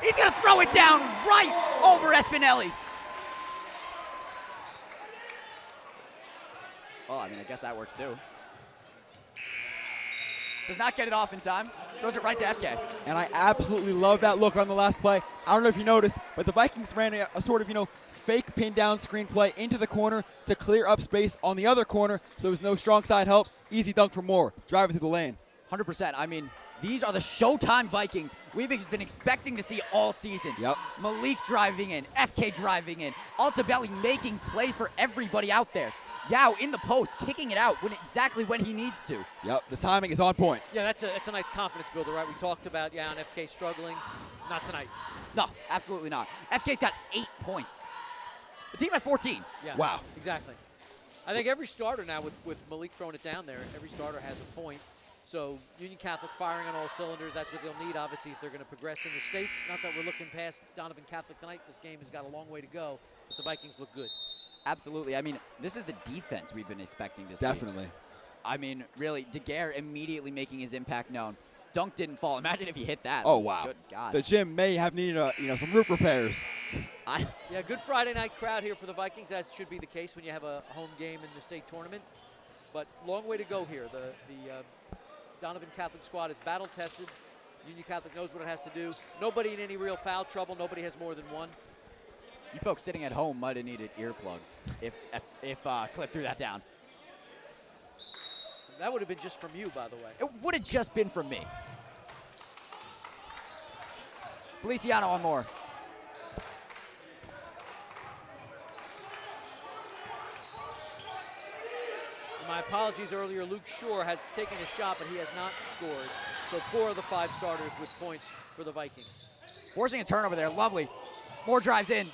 He's going to throw it down right over Espinelli. Oh, I mean, I guess that works too. Does not get it off in time. Throws it right to FK. And I absolutely love that look on the last play. I don't know if you noticed, but the Vikings ran a sort of, fake pin down screen play into the corner to clear up space on the other corner, so there was no strong side help. Easy dunk for Moore. Driving through the lane. 100%. I mean, these are the Showtime Vikings we've been expecting to see all season. Yep. Malik driving in, FK driving in, Altobelli making plays for everybody out there. Yao in the post, kicking it out exactly when he needs to. Yep, the timing is on point. Yeah, that's a nice confidence builder, right? We talked about Yao and FK struggling. Not tonight. No, absolutely not. FK got 8 points. The team has 14. Yeah, wow. Exactly. I think every starter now, with Malik throwing it down there, every starter has a point. So Union Catholic firing on all cylinders. That's what they'll need, obviously, if they're going to progress in the States. Not that we're looking past Donovan Catholic tonight. This game has got a long way to go, but the Vikings look good. Absolutely. I mean, this is the defense we've been expecting to see. Definitely. I mean, really, Daguerre immediately making his impact known. Dunk didn't fall. Imagine if he hit that. Oh, wow. Good God. The gym may have needed some roof repairs. Yeah, good Friday night crowd here for the Vikings, as should be the case when you have a home game in the state tournament. But long way to go here. The Donovan Catholic squad is battle-tested. Union Catholic knows what it has to do. Nobody in any real foul trouble. Nobody has more than one. You folks sitting at home might have needed earplugs if Cliff threw that down. That would have been just from you, by the way. It would have just been from me. Feliciano on Moore. My apologies earlier. Luke Shore has taken a shot, but he has not scored. So 4 of the 5 starters with points for the Vikings. Forcing a turnover there. Lovely. Moore drives in.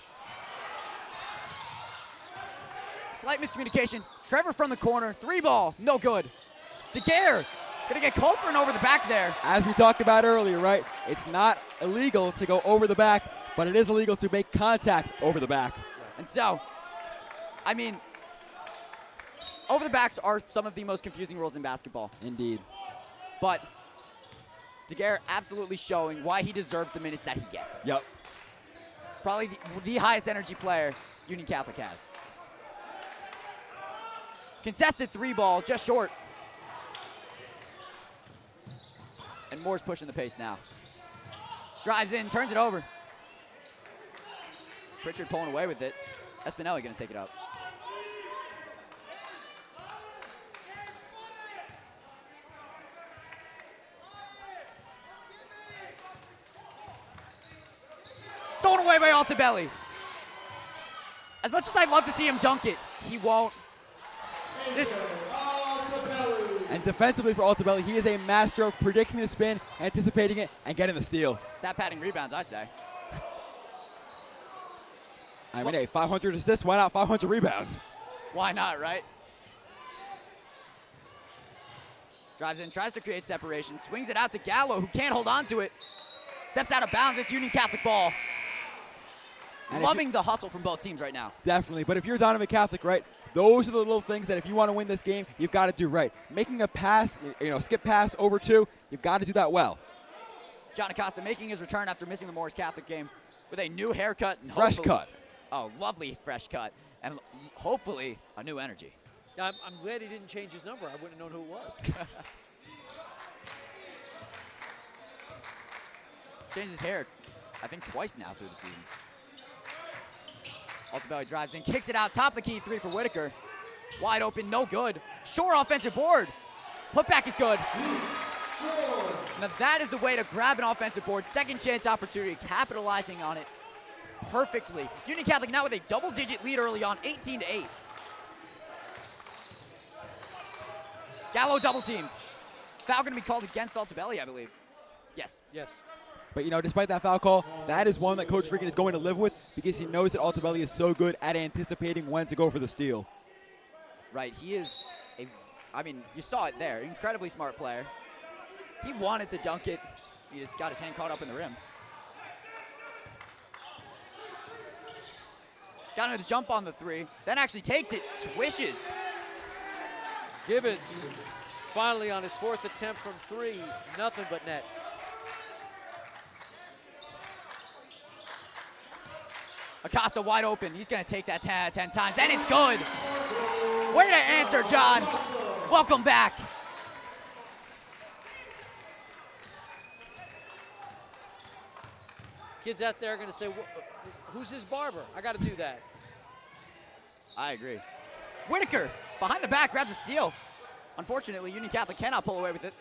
Slight miscommunication. Trevor from the corner. 3-ball. No good. Daguerre gonna get called for an over the back there. As we talked about earlier, right? It's not illegal to go over the back, but it is illegal to make contact over the back. And so, I mean, over the backs are some of the most confusing rules in basketball. Indeed. But Daguerre absolutely showing why he deserves the minutes that he gets. Yep. Probably the highest energy player Union Catholic has. Contested 3-ball, just short. And Moore's pushing the pace now. Drives in, turns it over. Pritchard pulling away with it. Espinelli gonna take it up. Stolen away by Altobelli. As much as I'd love to see him dunk it, he won't. This. And defensively for Altobelli, he is a master of predicting the spin, anticipating it, and getting the steal. Stat padding rebounds, I say. I mean, hey, 500 assists, why not 500 rebounds? Why not, right? Drives in, tries to create separation, swings it out to Gallo, who can't hold on to it. Steps out of bounds, it's Union Catholic ball. And loving the hustle from both teams right now. Definitely, but if you're Donovan Catholic, right, those are the little things that if you want to win this game, you've got to do right. Making a pass, skip pass over 2, you've got to do that well. John Acosta making his return after missing the Morris Catholic game with a new haircut. And fresh cut. Oh, lovely fresh cut. And hopefully a new energy. Yeah, I'm glad he didn't change his number. I wouldn't have known who it was. Changed his hair, I think, twice now through the season. Altobelli drives in, kicks it out, top of the key 3 for Whitaker. Wide open, no good. Shore offensive board. Putback is good. Now that is the way to grab an offensive board. Second chance opportunity, capitalizing on it perfectly. Union Catholic now with a double-digit lead early on, 18-8. Gallo double teamed. Foul gonna be called against Altobelli, I believe. Yes. Yes. But, despite that foul call, that is one that Coach Regan is going to live with because he knows that Altobelli is so good at anticipating when to go for the steal. Right, he is you saw it there, incredibly smart player. He wanted to dunk it. He just got his hand caught up in the rim. Got him to jump on the 3, then actually takes it, swishes. Gibbons finally on his 4th attempt from 3, nothing but net. Acosta wide open. He's going to take that 10 times, and it's good. Way to answer, John. Welcome back. Kids out there are going to say, who's his barber? I got to do that. I agree. Whitaker, behind the back, grabs a steal. Unfortunately, Union Catholic cannot pull away with it.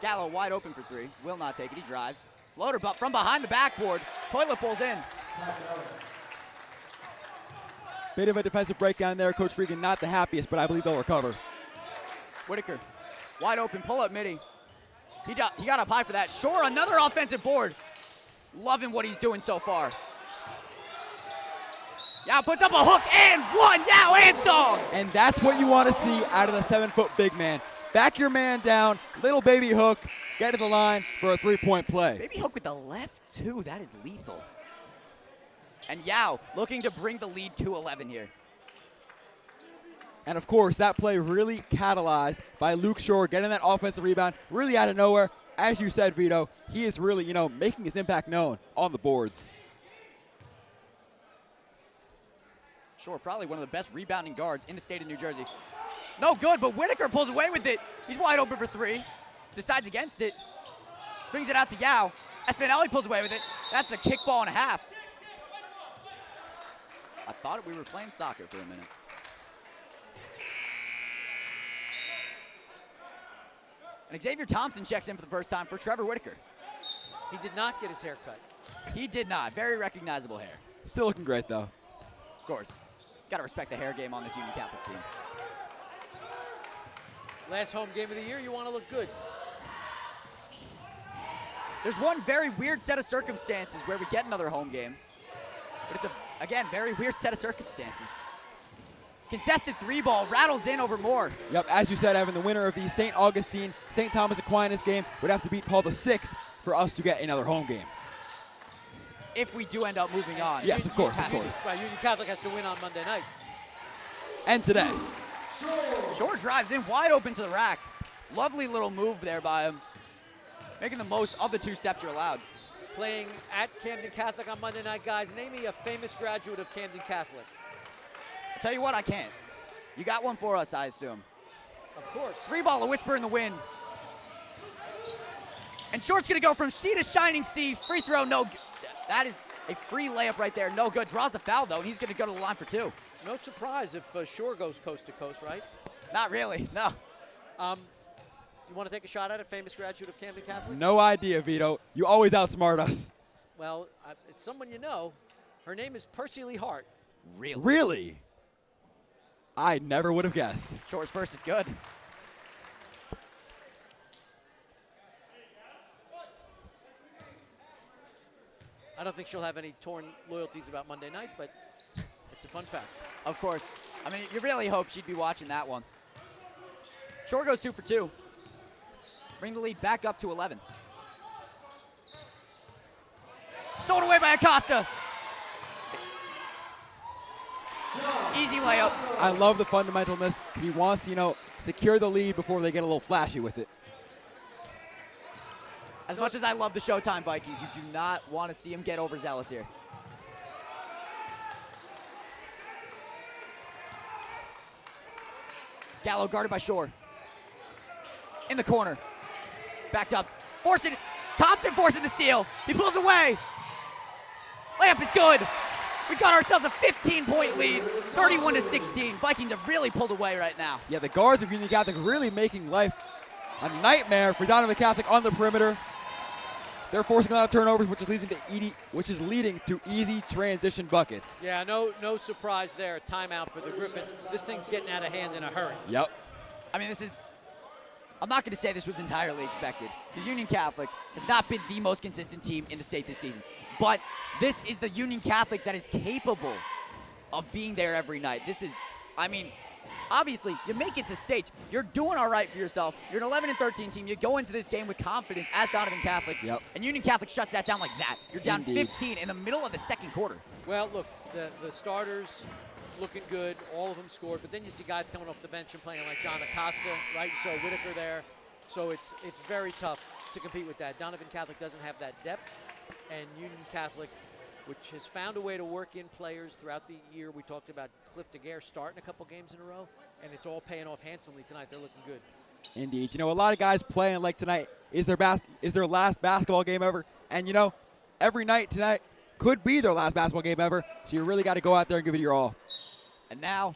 Gallo wide open for 3. Will not take it. He drives. Floater, but from behind the backboard. Toilet pulls in. Bit of a defensive breakdown there. Coach Regan not the happiest, but I believe they'll recover. Whitaker, wide open, pull up midi. He got up high for that. Shore, another offensive board. Loving what he's doing so far. Yao puts up a hook and 1. Yao and song. And that's what you want to see out of the 7-foot big man. Back your man down, little baby hook, get to the line for a 3-point play. Baby hook with the left, too. That is lethal. And Yao looking to bring the lead to 11 here. And of course, that play really catalyzed by Luke Shore getting that offensive rebound really out of nowhere. As you said, Vito, he is really, making his impact known on the boards. Shore, probably one of the best rebounding guards in the state of New Jersey. No good, but Whitaker pulls away with it. He's wide open for 3. Decides against it. Swings it out to Yao. Espinelli pulls away with it. That's a kickball and a half. I thought we were playing soccer for a minute. And Xavier Thompson checks in for the first time for Trevor Whitaker. He did not get his hair cut. He did not. Very recognizable hair. Still looking great, though. Of course. Got to respect the hair game on this Union Catholic team. Last home game of the year, you want to look good. There's one very weird set of circumstances where we get another home game. But it's, again, very weird set of circumstances. Contested 3-ball, rattles in over Moore. Yep, as you said, Evan, the winner of the St. Augustine-St. Thomas Aquinas game would have to beat Paul VI for us to get another home game. If we do end up moving on. Yes, of course, of course. Right, Union Catholic has to win on Monday night. And today. Shore drives in wide open to the rack. Lovely little move there by him. Making the most of the 2 steps you're allowed. Playing at Camden Catholic on Monday night, guys. Name me a famous graduate of Camden Catholic. I'll tell you what, I can't. You got one for us, I assume. Of course. 3-ball, a whisper in the wind. And Shore's gonna go from sea to shining sea. Free throw, no good. That is a free layup right there, no good. Draws the foul though, and he's gonna go to the line for 2. No surprise if Shore goes coast to coast, right? Not really, no. You want to take a shot at it, famous graduate of Camden Catholic? No idea, Vito. You always outsmart us. Well, it's someone you know. Her name is Percy Lee Hart. Really? Really? I never would have guessed. Shore's first is good. I don't think she'll have any torn loyalties about Monday night, but it's a fun fact. Of course. I mean, you really hope she'd be watching that one. Shore goes 2 for 2. Bring the lead back up to 11. Stolen away by Acosta. Easy layup. I love the fundamental miss. He wants to, secure the lead before they get a little flashy with it. As much as I love the Showtime Vikings, you do not want to see him get overzealous here. Gallo guarded by Shore. In the corner. Backed up. Forcing. Thompson forcing the steal. He pulls away. Layup is good. We got ourselves a 15-point lead, 31-16. Vikings have really pulled away right now. Yeah, the guards of Union Catholic really making life a nightmare for Donovan Catholic on the perimeter. They're forcing a lot of turnovers, which is leading to easy transition buckets. Yeah, no surprise there. Timeout for the Griffins. This thing's getting out of hand in a hurry. Yep. I mean, I'm not going to say this was entirely expected, because Union Catholic has not been the most consistent team in the state this season. But this is the Union Catholic that is capable of being there every night. Obviously, you make it to states. You're doing all right for yourself. You're an 11-13 team. You go into this game with confidence as Donovan Catholic. Yep. And Union Catholic shuts that down like that. You're down Indeed. 15 in the middle of the second quarter. Well, look, the starters looking good. All of them scored. But then you see guys coming off the bench and playing like John Acosta, right? You saw Whitaker there. So it's very tough to compete with that. Donovan Catholic doesn't have that depth. And Union Catholic, which has found a way to work in players throughout the year. We talked about Cliff DeGare starting a couple games in a row, and it's all paying off handsomely tonight. They're looking good. Indeed. A lot of guys playing like tonight is their last basketball game ever. And, every night tonight could be their last basketball game ever. So you really got to go out there and give it your all. And now,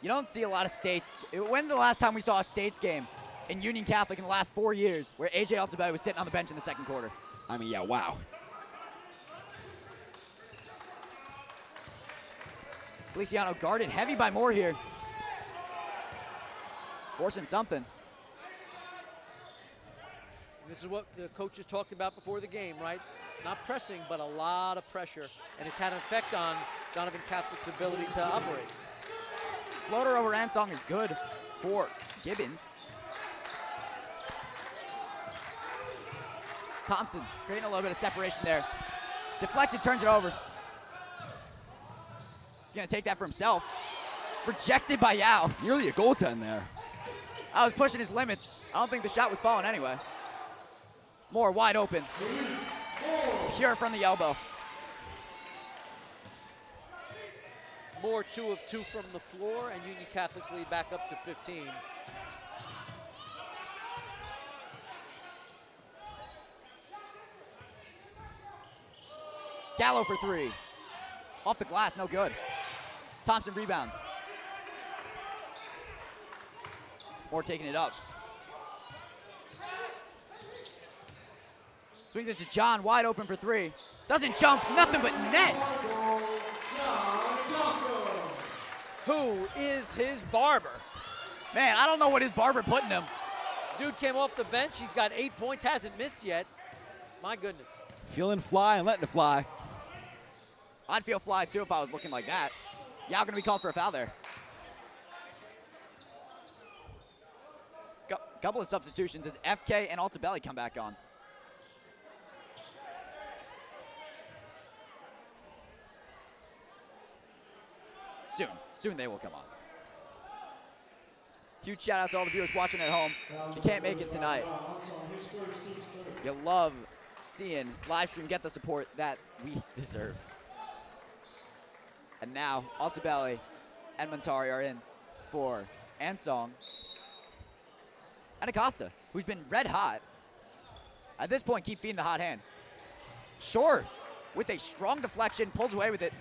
you don't see a lot of states. When's the last time we saw a states game in Union Catholic in the last 4 years where A.J. Altobelli was sitting on the bench in the second quarter? Yeah, wow. Feliciano guarded heavy by Moore here. Forcing something. This is what the coaches talked about before the game, right? Not pressing, but a lot of pressure. And it's had an effect on Donovan Catholic's ability to operate. Floater over Ansong is good for Gibbons. Thompson creating a little bit of separation there. Deflected, turns it over. He's going to take that for himself. Rejected by Yao. Nearly a goaltend there. I was pushing his limits. I don't think the shot was falling anyway. Moore wide open. Pure from the elbow. Moore 2 of 2 from the floor, and Union Catholic's lead back up to 15. Gallo for 3. Off the glass, no good. Thompson rebounds. Moore taking it up. Swings it to John, wide open for 3. Doesn't jump, nothing but net. Who is his barber? Man, I don't know what his barber put in him. Dude came off the bench. He's got 8 points, hasn't missed yet. My goodness. Feeling fly and letting it fly. I'd feel fly too if I was looking like that. Yao gonna be called for a foul there. Couple of substitutions as FK and Altobelli come back on. Soon they will come on. Huge shout out to all the viewers watching at home. If you can't make it tonight, you'll love seeing live stream get the support that we deserve. And now Altobelli and Montari are in for Ansong and Acosta, who's been red hot. At this point, keep feeding the hot hand. Shore with a strong deflection, pulls away with it.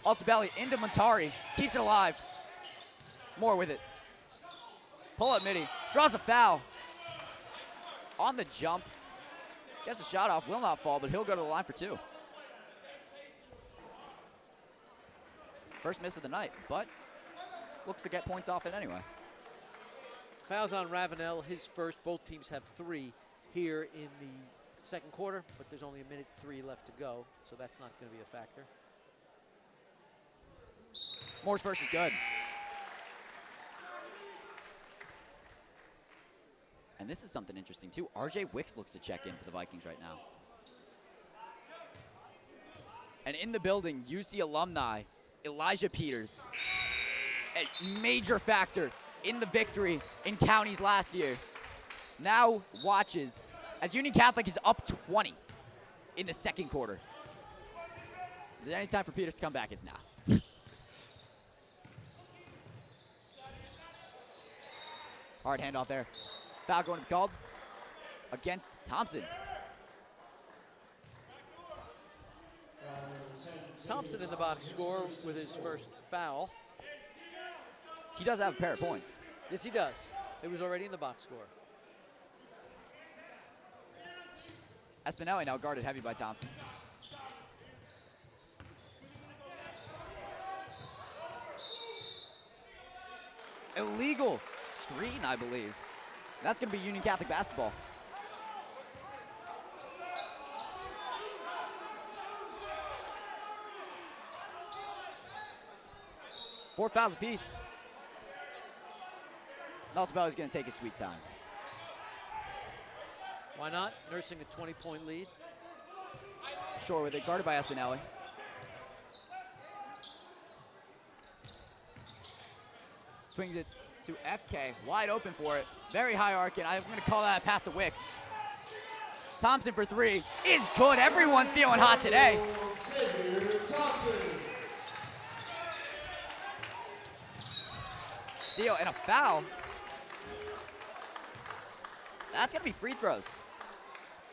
Altobelli into Montari, keeps it alive. More with it. Pull up midi, draws a foul. On the jump, gets a shot off, will not fall, but he'll go to the line for 2. First miss of the night, but looks to get points off it anyway. Fouls on Ravenel, his first. Both teams have 3 here in the second quarter, but there's only 1:03 left to go, so that's not going to be a factor. Moore's first is good. And this is something interesting too. RJ Wicks looks to check in for the Vikings right now. And in the building, UC alumni, Elijah Peters, a major factor in the victory in counties last year, now watches as Union Catholic is up 20 in the second quarter. If there's any time for Peters to come back, it's now. Hard handoff there. Foul going to be called against Thompson. Thompson in the box score with his first foul. He does have a pair of points. Yes, he does. It was already in the box score. Espinelli now guarded heavy by Thompson. Illegal screen, I believe. That's going to be Union Catholic basketball. Four fouls apiece. Altobelli's going to take his sweet time. Why not? Nursing a 20-point lead. Shore with it, guarded by Espinelli. Swings it to FK, wide open for it. Very high arc, and I'm going to call that a pass to Wicks. Thompson for 3 is good. Everyone feeling hot today. Steal and a foul. That's going to be free throws.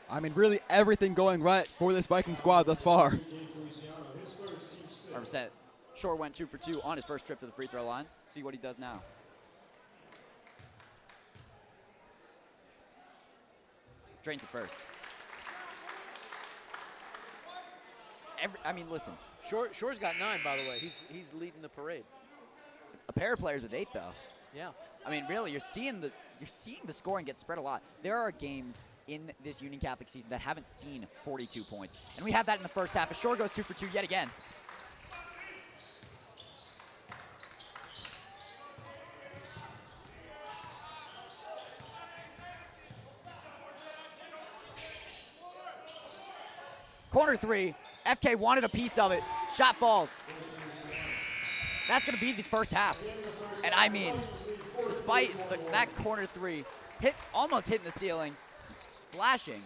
I mean, really everything going right for this Viking squad thus far. 100%. Shore went 2 for 2 on his first trip to the free throw line. See what he does now. Drains it first. I mean, listen. Shore's got 9, by the way. He's leading the parade. A pair of players with 8, though. Yeah. I mean, really, you're seeing the scoring get spread a lot. There are games in this Union Catholic season that haven't seen 42 points, and we had that in the first half. As Shore goes 2 for 2 yet again. Corner 3, FK wanted a piece of it. Shot falls. That's going to be the first half. And I mean, despite that corner 3, almost hitting the ceiling, splashing,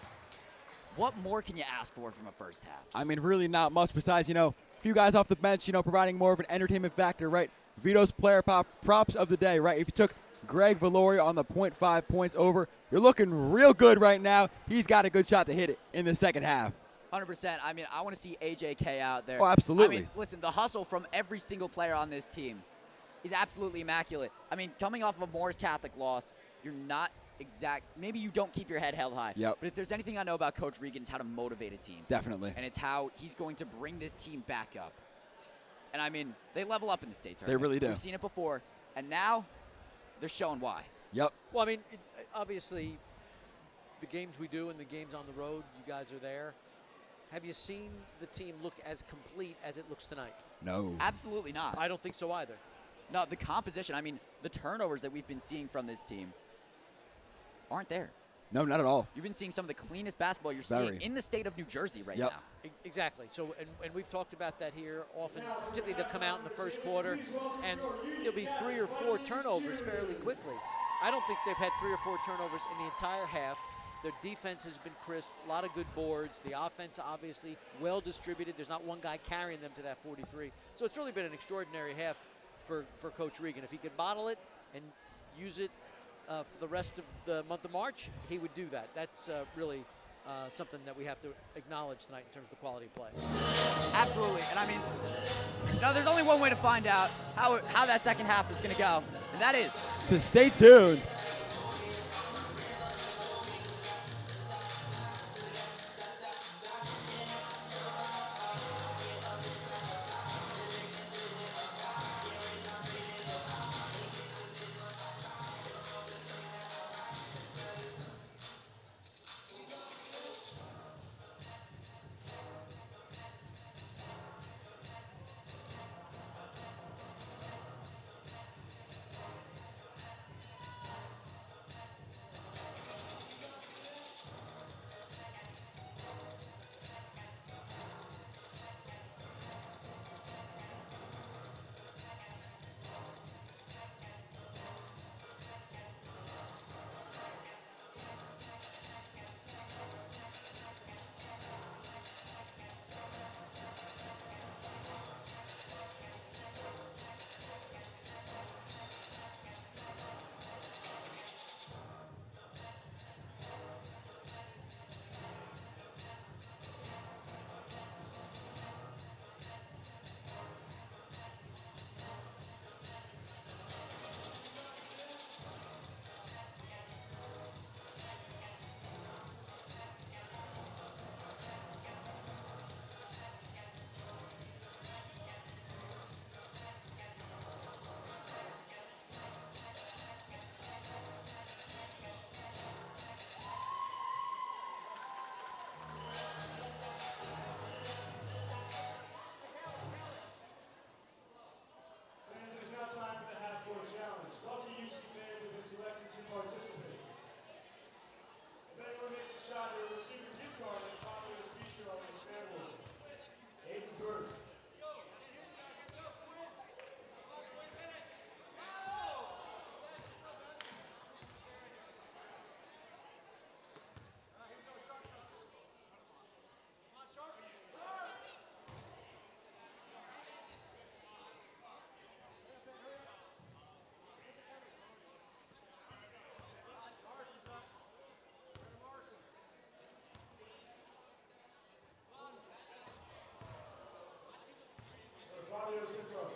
what more can you ask for from a first half? I mean, really not much besides, a few guys off the bench, providing more of an entertainment factor, right? Vito's player props of the day, right? If you took Greg Valori on the 0.5 points over, you're looking real good right now. He's got a good shot to hit it in the second half. 100%. I mean, I want to see AJK out there. Oh, absolutely. I mean, listen, the hustle from every single player on this team is absolutely immaculate. I mean, coming off of a Moore's Catholic loss, you're not maybe you don't keep your head held high. Yep. But if there's anything I know about Coach Regan, it's how to motivate a team. Definitely. And it's how he's going to bring this team back up. And I mean, they level up in the state They tournament. really do. We've seen it before, and now they're showing why. Yep. Well, I mean, obviously, the games we do and the games on the road, you guys are there. Have you seen the team look as complete as it looks tonight? No. Absolutely not. I don't think so either. No, the composition, I mean, the turnovers that we've been seeing from this team aren't there. No, not at all. You've been seeing some of the cleanest basketball you're Very. seeing in the state of New Jersey right Yep. now. Exactly. So, and we've talked about that here often. Particularly, they'll come out in the first quarter, and there'll be 3 or 4 turnovers fairly quickly. I don't think they've had 3 or 4 turnovers in the entire half. Their defense has been crisp, a lot of good boards. The offense, obviously, well distributed. There's not one guy carrying them to that 43. So it's really been an extraordinary half for Coach Regan. If he could model it and use it for the rest of the month of March, he would do that. That's really something that we have to acknowledge tonight in terms of the quality of play. Absolutely. And I mean, there's only one way to find out how that second half is going to go, and that is To stay tuned. It is now time for the half-court challenge. Lucky UC fans have been selected to participate. If anyone makes a shot, they will receive a gift card at Father's Bistro in Fairwood. Aiden first. Fabio's gift card.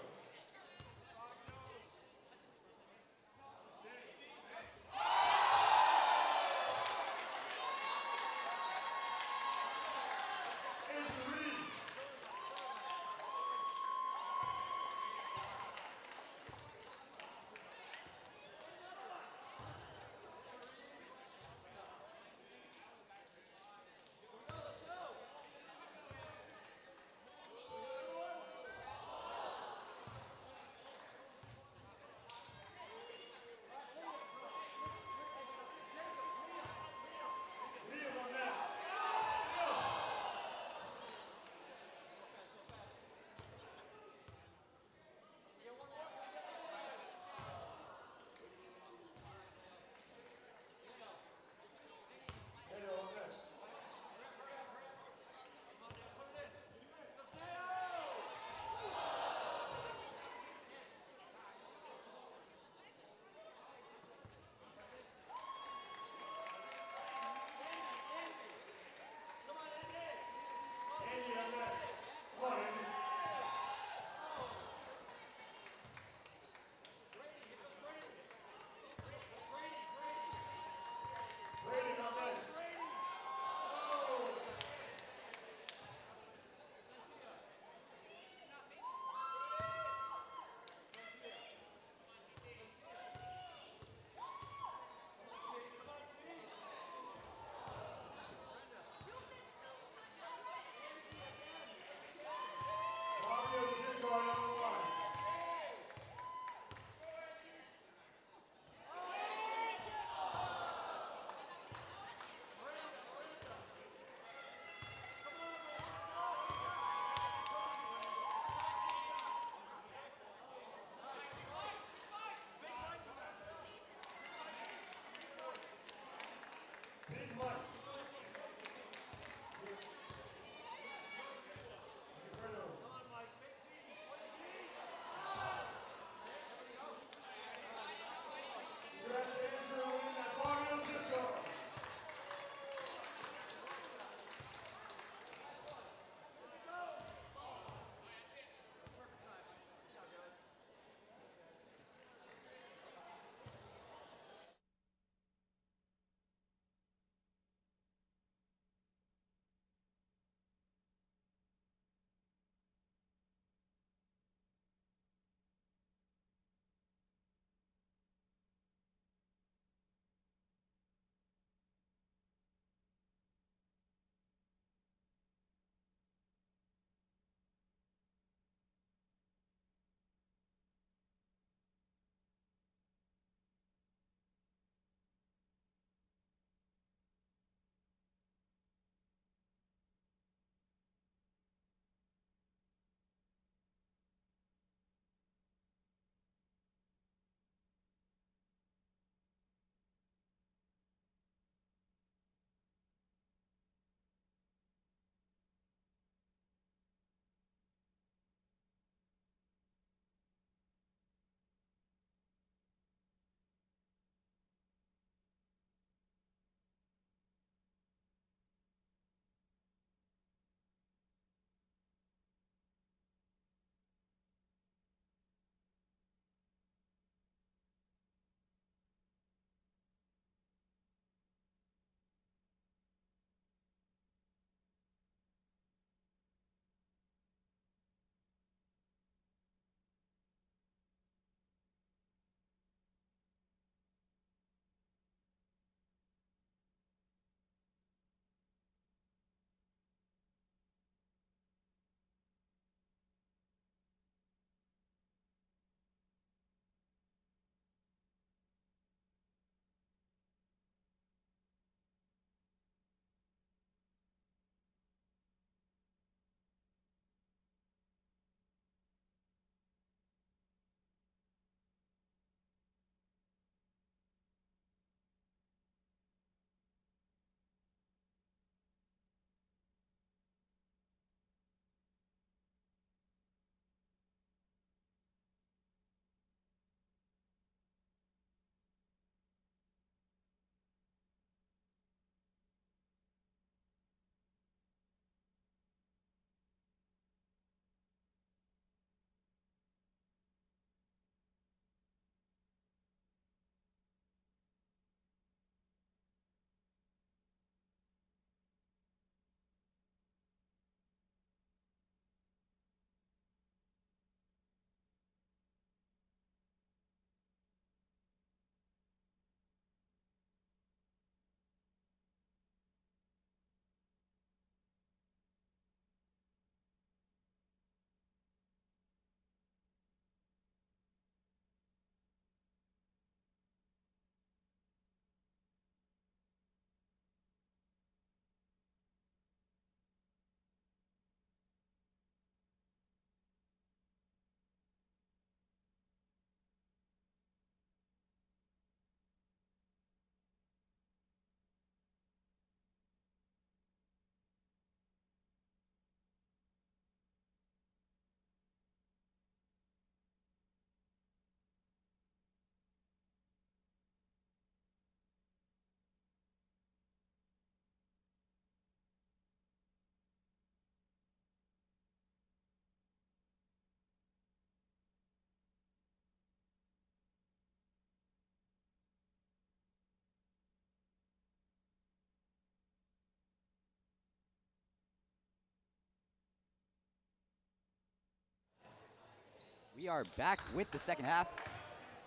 We are back with the second half.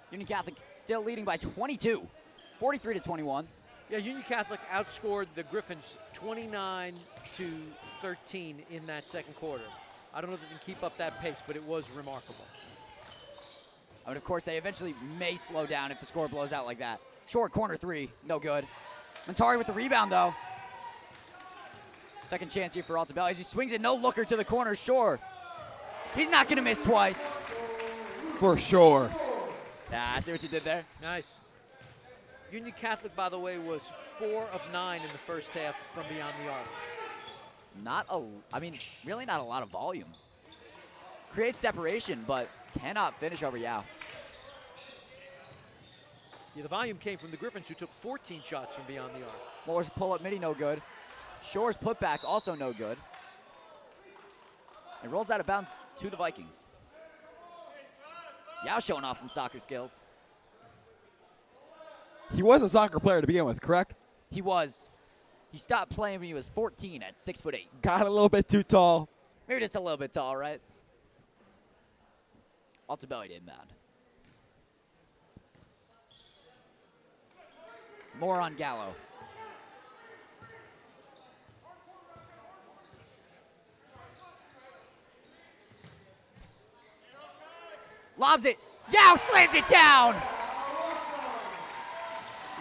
Union Catholic still leading by 22, 43-21. Yeah, Union Catholic outscored the Griffins 29-13 in that second quarter. I don't know if they can keep up that pace, but it was remarkable. But of course, they eventually may slow down if the score blows out like that. Short corner three, no good. Montari with the rebound, though. Second chance here for Altobelli as he swings it, no looker to the corner, Shore. He's not gonna miss twice. For sure. Yeah, I see what you did there. Nice. Union Catholic, by the way, was 4 of 9 in the first half from beyond the arc. Really not a lot of volume. Creates separation, but cannot finish over Yao. Yeah, the volume came from the Griffins, who took 14 shots from beyond the arc. Moore's pull-up midi, no good. Shore's putback, also no good. It rolls out of bounds to the Vikings. Yao showing off some soccer skills. He was a soccer player to begin with, correct? He was. He stopped playing when he was 14 at 6'8". Got a little bit too tall. Maybe just a little bit tall, right? Altobelli to inbound. More on Gallo. Lobs it. Yao slams it down.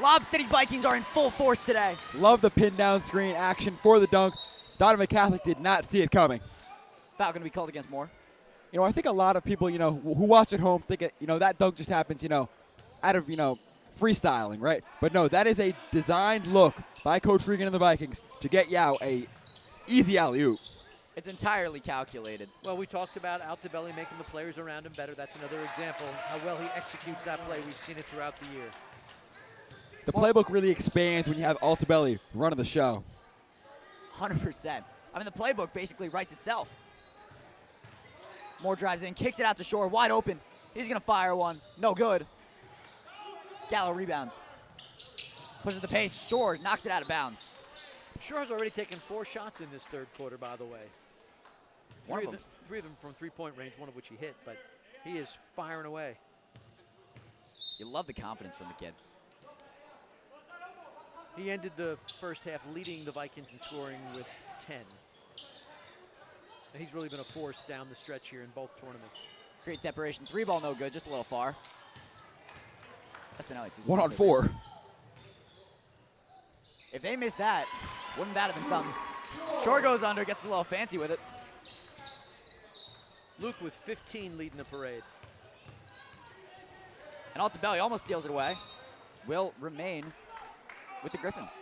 Lob City Vikings are in full force today. Love the pin down screen action for the dunk. Donovan Catholic did not see it coming. Foul going to be called against Moore. You know, I think a lot of people, who watch at home think, that dunk just happens, out of, freestyling, right? But no, that is a designed look by Coach Regan and the Vikings to get Yao a easy alley-oop. It's entirely calculated. Well, we talked about Altobelli making the players around him better. That's another example how well he executes that play. We've seen it throughout the year. The playbook really expands when you have Altobelli running the show. 100%. The playbook basically writes itself. Moore drives in, kicks it out to Shore, wide open. He's going to fire one. No good. Gallo rebounds. Pushes the pace. Shore knocks it out of bounds. Shore's already taken 4 shots in this third quarter, by the way. Three of them from three-point range, one of which he hit, but he is firing away. You love the confidence from the kid. He ended the first half leading the Vikings in scoring with 10. And he's really been a force down the stretch here in both tournaments. Great separation. 3-ball no good, just a little far. Espinelli, 1 on 4. If they missed that, wouldn't that have been something? Shore goes under, gets a little fancy with it. Luke with 15 leading the parade. And Altobelli almost steals it away. Will remain with the Griffins.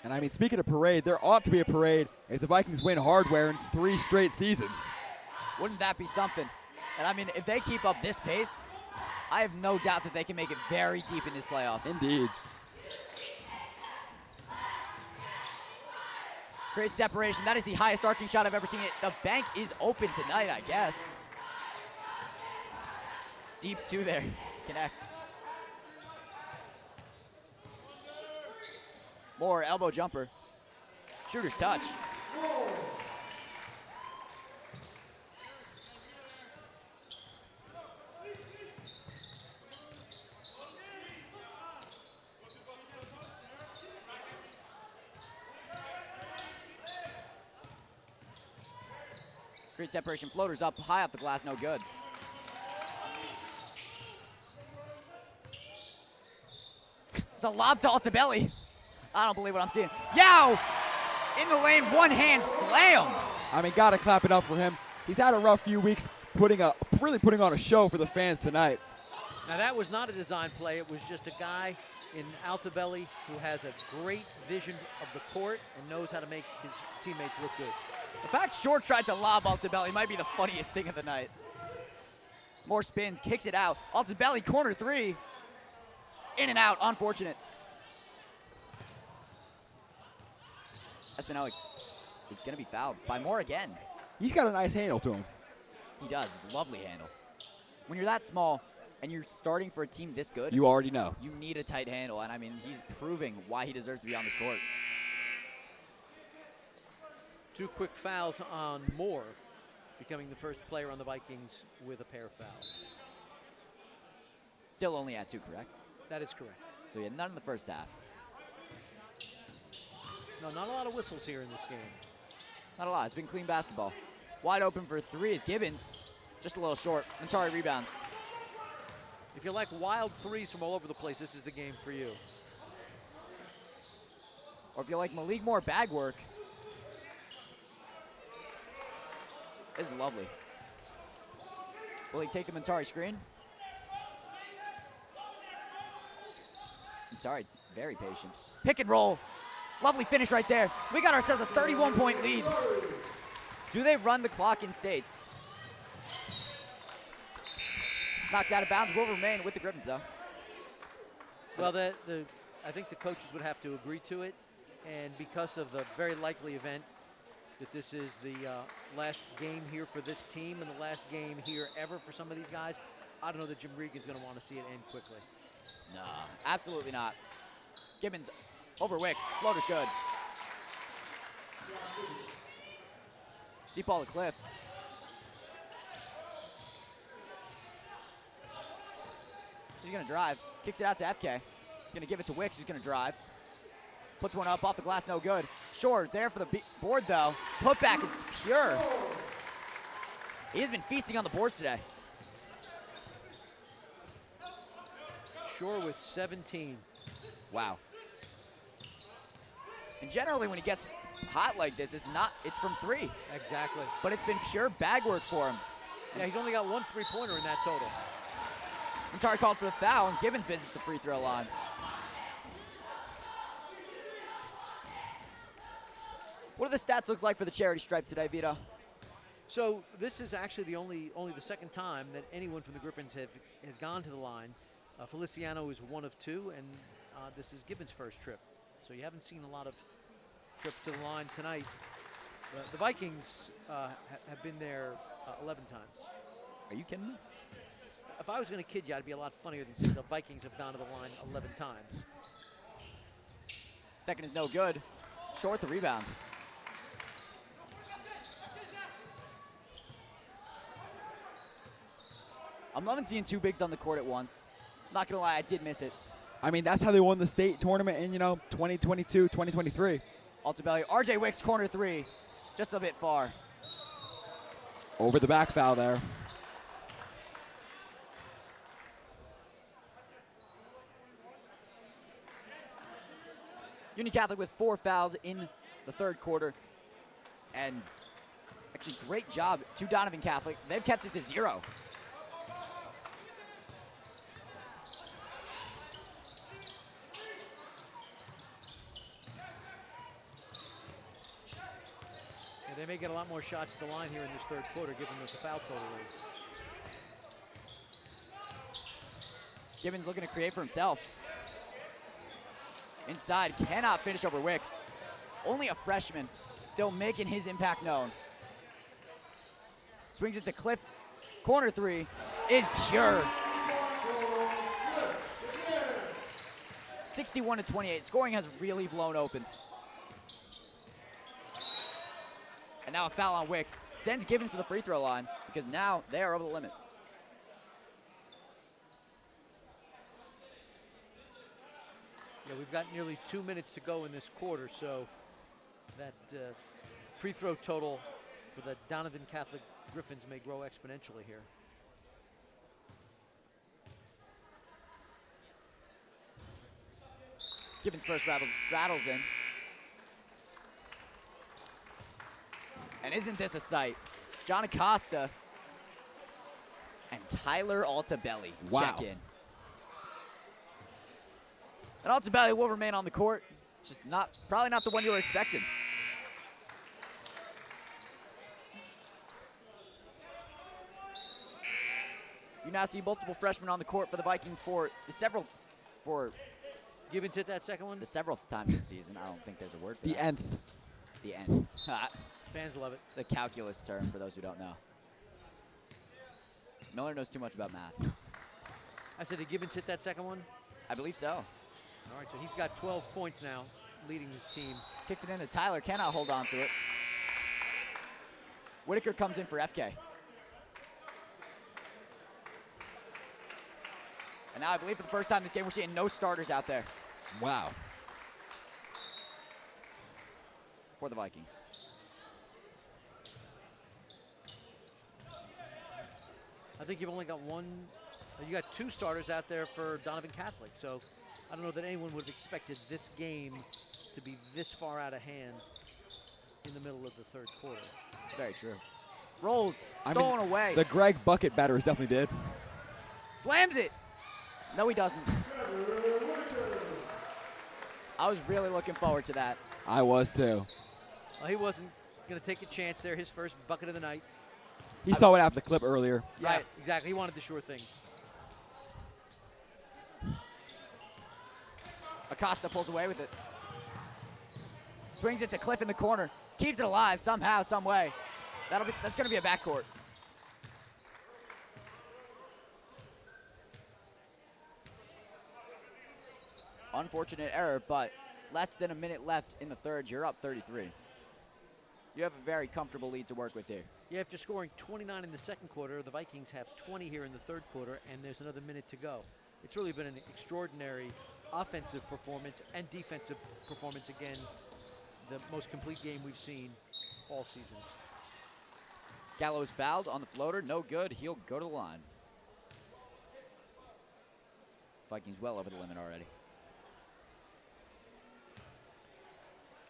And speaking of parade, there ought to be a parade if the Vikings win hardware in 3 straight seasons. Wouldn't that be something? And if they keep up this pace, I have no doubt that they can make it very deep in this playoffs. Indeed. Great separation. That is the highest arcing shot I've ever seen. The bank is open tonight, I guess. Deep 2 there. Connects. Moore, elbow jumper. Shooter's touch. Great separation. Floaters up high off the glass, no good. It's a lob to Altobelli. I don't believe what I'm seeing. Yao in the lane, one hand slam. Gotta clap it up for him. He's had a rough few weeks, really putting on a show for the fans tonight. Now that was not a design play. It was just a guy in Altobelli who has a great vision of the court and knows how to make his teammates look good. The fact Short tried to lob Altobelli might be the funniest thing of the night. More spins, kicks it out. Altobelli, corner 3. In and out, unfortunate. Espinelli is going to be fouled by Moore again. He's got a nice handle to him. He does, lovely handle. When you're that small and you're starting for a team this good, You already know. you need a tight handle, and he's proving why he deserves to be on this court. 2 quick fouls on Moore, becoming the first player on the Vikings with a pair of fouls. Still only had 2, correct? That is correct. So he had none in the first half. No, not a lot of whistles here in this game. Not a lot. It's been clean basketball. Wide open for 3 is Gibbons. Just a little short. Mentari rebounds. If you like wild threes from all over the place, this is the game for you. Or if you like Malik Moore bag work, this is lovely. Will he take the Mentari screen? Mentari, very patient. Pick and roll. Lovely finish right there. We got ourselves a 31-point lead. Do they run the clock in States? Knocked out of bounds, will remain with the Griffins, though. Well, I think the coaches would have to agree to it, and because of the very likely event that this is the last game here for this team and the last game here ever for some of these guys, I don't know that Jim Regan's going to want to see it end quickly. No, absolutely not. Gibbons over Wicks. Floater's good. Deep ball to Cliff. He's going to drive. Kicks it out to FK. He's going to give it to Wicks. He's going to drive. Puts one up off the glass. No good. Short there for the board, though. Putback is pure. He has been feasting on the boards today. Shore with 17. Wow. And generally when he gets hot like this, it's from 3. Exactly. But it's been pure bag work for him. Yeah, he's only got 1 3-pointer in that total. Mentari called for the foul, and Gibbons visits the free throw line. What do the stats look like for the charity stripe today, Vito? So this is actually only the second time that anyone from the Griffins has gone to the line. Feliciano is 1 of 2, and this is Gibbons' first trip. So you haven't seen a lot of trips to the line tonight. The Vikings have been there 11 times. Are you kidding me? If I was going to kid you, I'd be a lot funnier than saying the Vikings have gone to the line 11 times. Second is no good. Short the rebound. I'm loving seeing 2 bigs on the court at once. Not gonna lie, I did miss it. I mean, that's how they won the state tournament in, 2022, 2023. Altobelli, RJ Wicks, corner 3. Just a bit far. Over the back foul there. Union Catholic with 4 fouls in the third quarter. And actually great job to Donovan Catholic. They've kept it to 0. They may get a lot more shots at the line here in this third quarter, given what the foul total is. Gibbons looking to create for himself. Inside, cannot finish over Wicks. Only a freshman, still making his impact known. Swings it to Cliff. Corner 3 is pure. 61-28. Scoring has really blown open. And now a foul on Wicks. Sends Gibbons to the free throw line because now they are over the limit. Yeah, we've got nearly 2 minutes to go in this quarter, so that free throw total for the Donovan Catholic Griffins may grow exponentially here. Gibbons first rattles in. And isn't this a sight? John Acosta and Tyler Altobelli check in. And Altobelli will remain on the court. Just probably not the one you were expecting. You now see multiple freshmen on the court for the Vikings for Gibbons hit that second one? the several times this season. I don't think there's a word for The that. nth. The end. Fans love it. The calculus term for those who don't know. Miller knows too much about math. I said, did Gibbons hit that second one? I believe so. All right, so he's got 12 points now, leading his team. Kicks it in to Tyler, cannot hold on to it. Whitaker comes in for FK. And now I believe for the first time this game, we're seeing no starters out there Wow. for the Vikings. I think you've only got you got 2 starters out there for Donovan Catholic. So I don't know that anyone would have expected this game to be this far out of hand in the middle of the third quarter. Very true. Rolls, stolen away. The Greg Bucket batters definitely did. Slams it. No, he doesn't. I was really looking forward to that. I was too. Well, he wasn't going to take a chance there. His first bucket of the night. He saw it after the clip earlier. Yeah, Right. exactly. He wanted the sure thing. Acosta pulls away with it. Swings it to Cliff in the corner. Keeps it alive somehow, some way. That's going to be a backcourt. Unfortunate error, but less than a minute left in the third. You're up 33. You have a very comfortable lead to work with here. Yeah, after scoring 29 in the second quarter, the Vikings have 20 here in the third quarter, and there's another minute to go. It's really been an extraordinary offensive performance and defensive performance. Again, the most complete game we've seen all season. Gallo is fouled on the floater. No good. He'll go to the line. Vikings well over the limit already.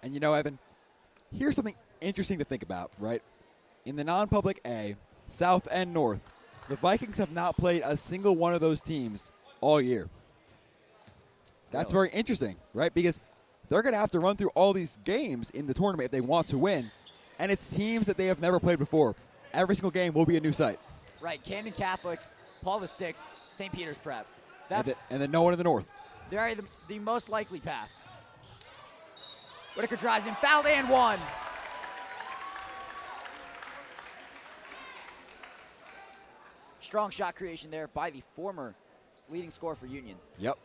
And you know, Evan, here's something interesting to think about, right? In the non-public A, South and North, the Vikings have not played a single one of those teams all year. That's very interesting, right? Because they're going to have to run through all these games in the tournament if they want to win. And it's teams that they have never played before. Every single game will be a new site. Right, Camden Catholic, Paul VI, St. Peter's Prep. And then no one in the North. They're the most likely path. Whitaker drives in, fouled and one. Strong shot creation there by the former leading scorer for Union. Yep.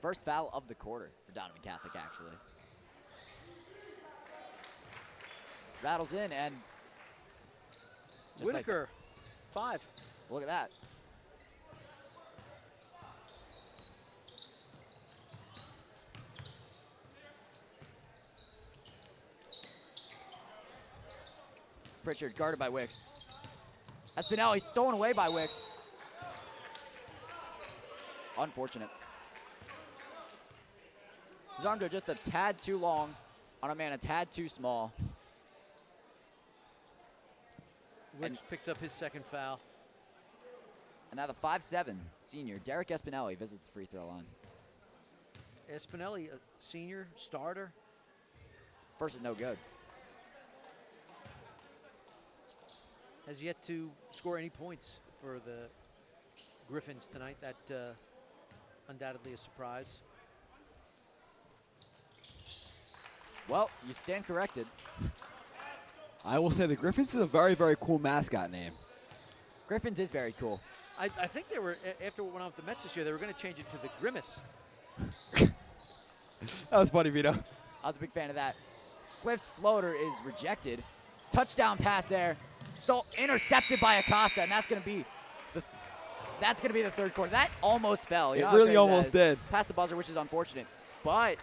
First foul of the quarter for Donovan Catholic, actually. Rattles in and just Whitaker, 5. Look at that. Pritchard guarded by Wicks. That's Spinelli stolen away by Wicks. Unfortunate. His arms are just a tad too long on a man a tad too small. Wicks picks up his second foul. And now the 5'7" senior, Derek Espinelli, visits the free throw line. Espinelli, a senior, starter. First is no good. Has yet to score any points for the Griffins tonight. That undoubtedly a surprise. Well, you stand corrected. I will say the Griffins is a very, very cool mascot name. Griffins is very cool. I think they were, after what went on with the Mets this year, they were going to change it to the Grimace. That was funny, Vito. I was a big fan of that. Cliff's floater is rejected. Touchdown pass there. Intercepted by Acosta, and that's going to be the third quarter. That almost fell. You It know how really crazy that almost is? did. Past the buzzer, which is unfortunate. But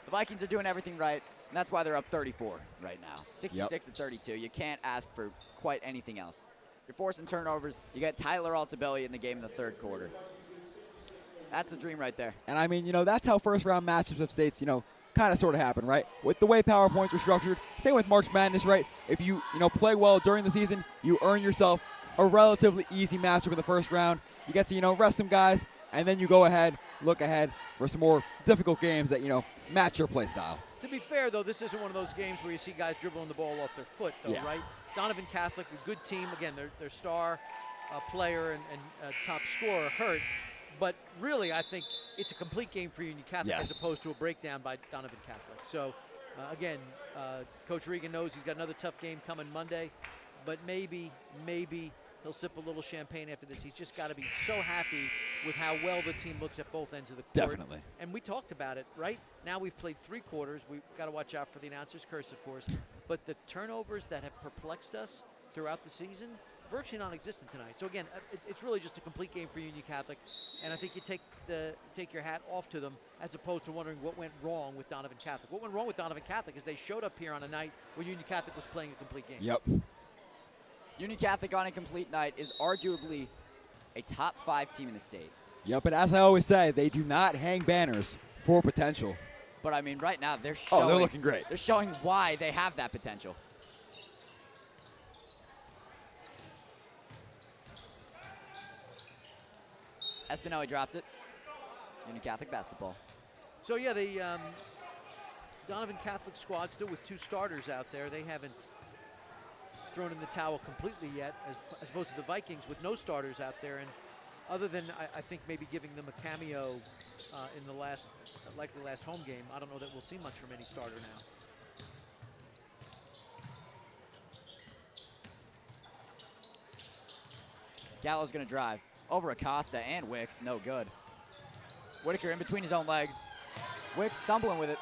the Vikings are doing everything right, and that's why they're up 34 right now. 66 and 32. You can't ask for quite anything else. You're forcing turnovers. You got Tyler Altobelli in the game in the third quarter. That's the dream right there. And I mean, you know, that's how first round matchups of states, you know, kind of sort of happen, right? With the way PowerPoints are structured, same with March Madness, right? If you play well during the season, you earn yourself a relatively easy matchup in the first round. You get to, rest some guys, and then you go ahead, look ahead for some more difficult games that, match your play style. To be fair, though, this isn't one of those games where you see guys dribbling the ball off their foot, though, Yeah. right? Donovan Catholic, a good team. Again, their star player and top scorer hurt. But really, I think it's a complete game for Union Catholic as opposed to a breakdown by Donovan Catholic. So, again, Coach Regan knows he's got another tough game coming Monday. But maybe He'll sip a little champagne after this. He's just got to be so happy with how well the team looks at both ends of the court. Definitely. And we talked about it, right? Now we've played 3 quarters. We've got to watch out for the announcer's curse, of course. But the turnovers that have perplexed us throughout the season, virtually non-existent tonight. So again, it's really just a complete game for Union Catholic, and I think you take your hat off to them as opposed to wondering what went wrong with Donovan Catholic. What went wrong with Donovan Catholic is they showed up here on a night where Union Catholic was playing a complete game. Yep. Union Catholic on a complete night is arguably a top 5 team in the state. Yep, and as I always say, they do not hang banners for potential. But I mean, right now they're showing. Oh, they're looking great. They're showing why they have that potential. Espinelli drops it. Union Catholic basketball. So yeah, the Donovan Catholic squad still with 2 starters out there. They haven't thrown in the towel completely yet, as opposed to the Vikings with no starters out there. And other than I think maybe giving them a cameo in the likely last home game, I don't know that we'll see much from any starter now. Gallo's going to drive over Acosta and Wicks. No good. Whitaker in between his own legs. Wicks stumbling with it.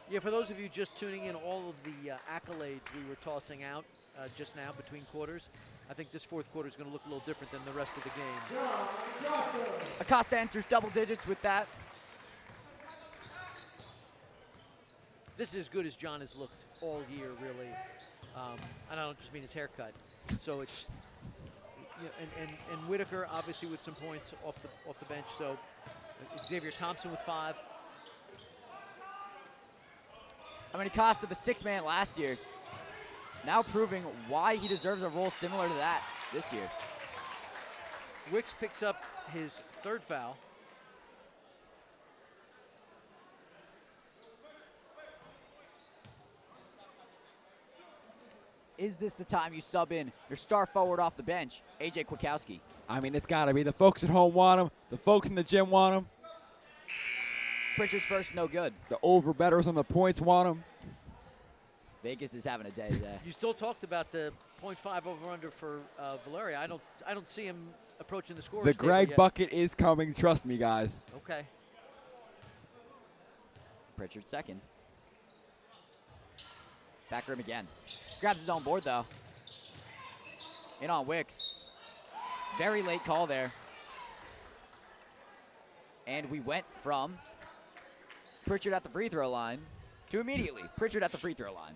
Yeah, for those of you just tuning in, all of the accolades we were tossing out just now between quarters, I think this 4th quarter is going to look a little different than the rest of the game. Acosta enters double digits with that. This is as good as John has looked all year, really. And I don't just mean his haircut. So it's, you know, and Whitaker obviously with some points off the bench. So Xavier Thompson with 5. I mean, Acosta, the 6th man last year, now proving why he deserves a role similar to that this year. Wicks picks up his 3rd foul. Is this the time you sub in your star forward off the bench, A.J. Kwiatkowski? I mean, it's got to be. The folks at home want him. The folks in the gym want him. Pritchard's first, no good. The over-betters on the points want him. Vegas is having a day today. You still talked about the .5 over/under for Valeria. I don't see him approaching the score. The Greg bucket is coming. Trust me, guys. Okay. Pritchard second. Back rim again. Grabs his own board, though. In on Wicks. Very late call there. And we went from Pritchard at the free throw line to immediately Pritchard at the free throw line.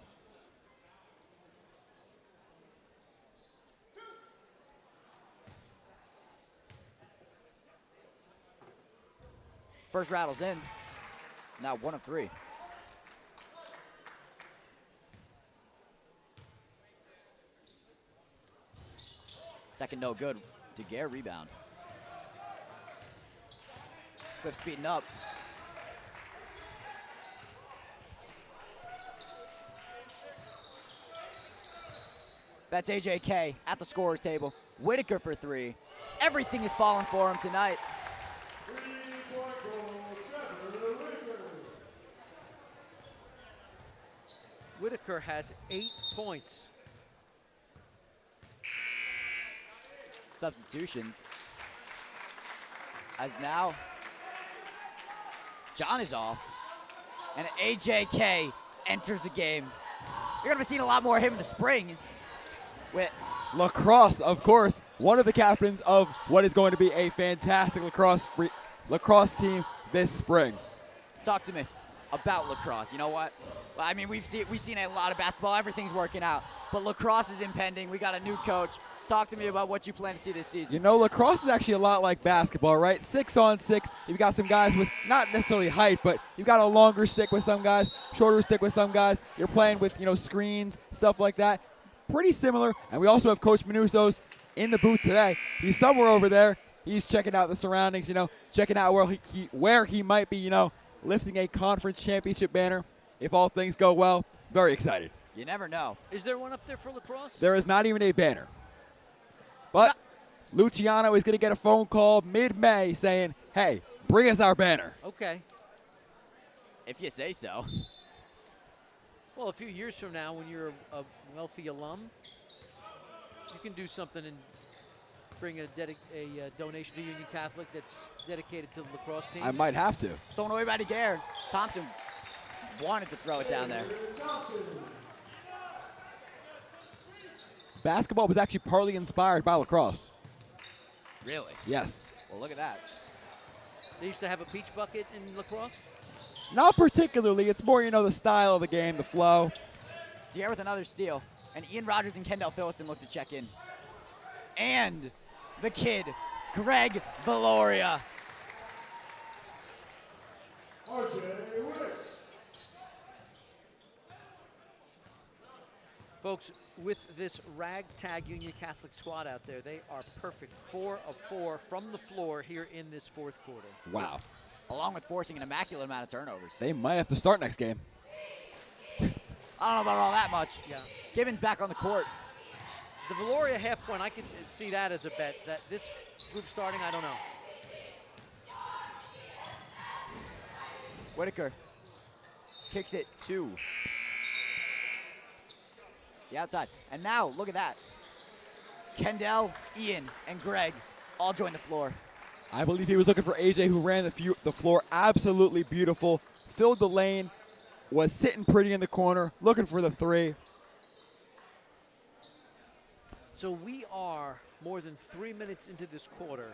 First rattles in. Now 1 of 3. Second no good. Daguerre rebound. Cliff speeding up. That's AJK at the scorer's table. Whitaker for 3. Everything is falling for him tonight. Whitaker has 8 points. Substitutions. As now, John is off, and AJK enters the game. You're going to be seeing a lot more of him in the spring. With Lacrosse, of course, one of the captains of what is going to be a fantastic lacrosse team this spring. Talk to me about lacrosse. You know what? I mean, we've seen a lot of basketball. Everything's working out, but lacrosse is impending. We got a new coach. Talk to me about what you plan to see this season. You know, lacrosse is actually a lot like basketball, right? 6-on-6. You've got some guys with not necessarily height, but you've got a longer stick with some guys, shorter stick with some guys. You're playing with, you know, screens, stuff like that. Pretty similar. And we also have Coach Manusos in the booth today. He's somewhere over there. He's checking out the surroundings, you know, checking out where he might be, you know, lifting a conference championship banner if all things go well. Very excited. You never know. Is there one up there for lacrosse? There is not even a banner. But Luciano is going to get a phone call mid-May saying, hey, bring us our banner. Okay. If you say so. Well, a few years from now, when you're a wealthy alum, can do something and bring a donation to Union Catholic that's dedicated to the lacrosse team. I might have to. Thrown away by DeGare. Thompson wanted to throw it down there. Basketball was actually partly inspired by lacrosse. Really? Yes. Well, look at that. They used to have a peach bucket in lacrosse. Not particularly. It's more, the style of the game, the flow. DeGare with another steal. And Ian Rogers and Kendall Phillison look to check in. And the kid, Greg Valoria. RJ Willis. Folks, with this ragtag Union Catholic squad out there, they are perfect. 4 of 4 from the floor here in this fourth quarter. Wow. Along with forcing an immaculate amount of turnovers. They might have to start next game. I don't know about all that much. Yeah. Gibbons back on the court. The Valoria half point, I could see that as a bet. That this group starting, I don't know. Whitaker kicks it to the outside. And now, look at that. Kendall, Ian, and Greg all join the floor. I believe he was looking for AJ, who ran the floor absolutely beautiful, filled the lane, was sitting pretty in the corner, looking for the three. So we are more than 3 minutes into this quarter.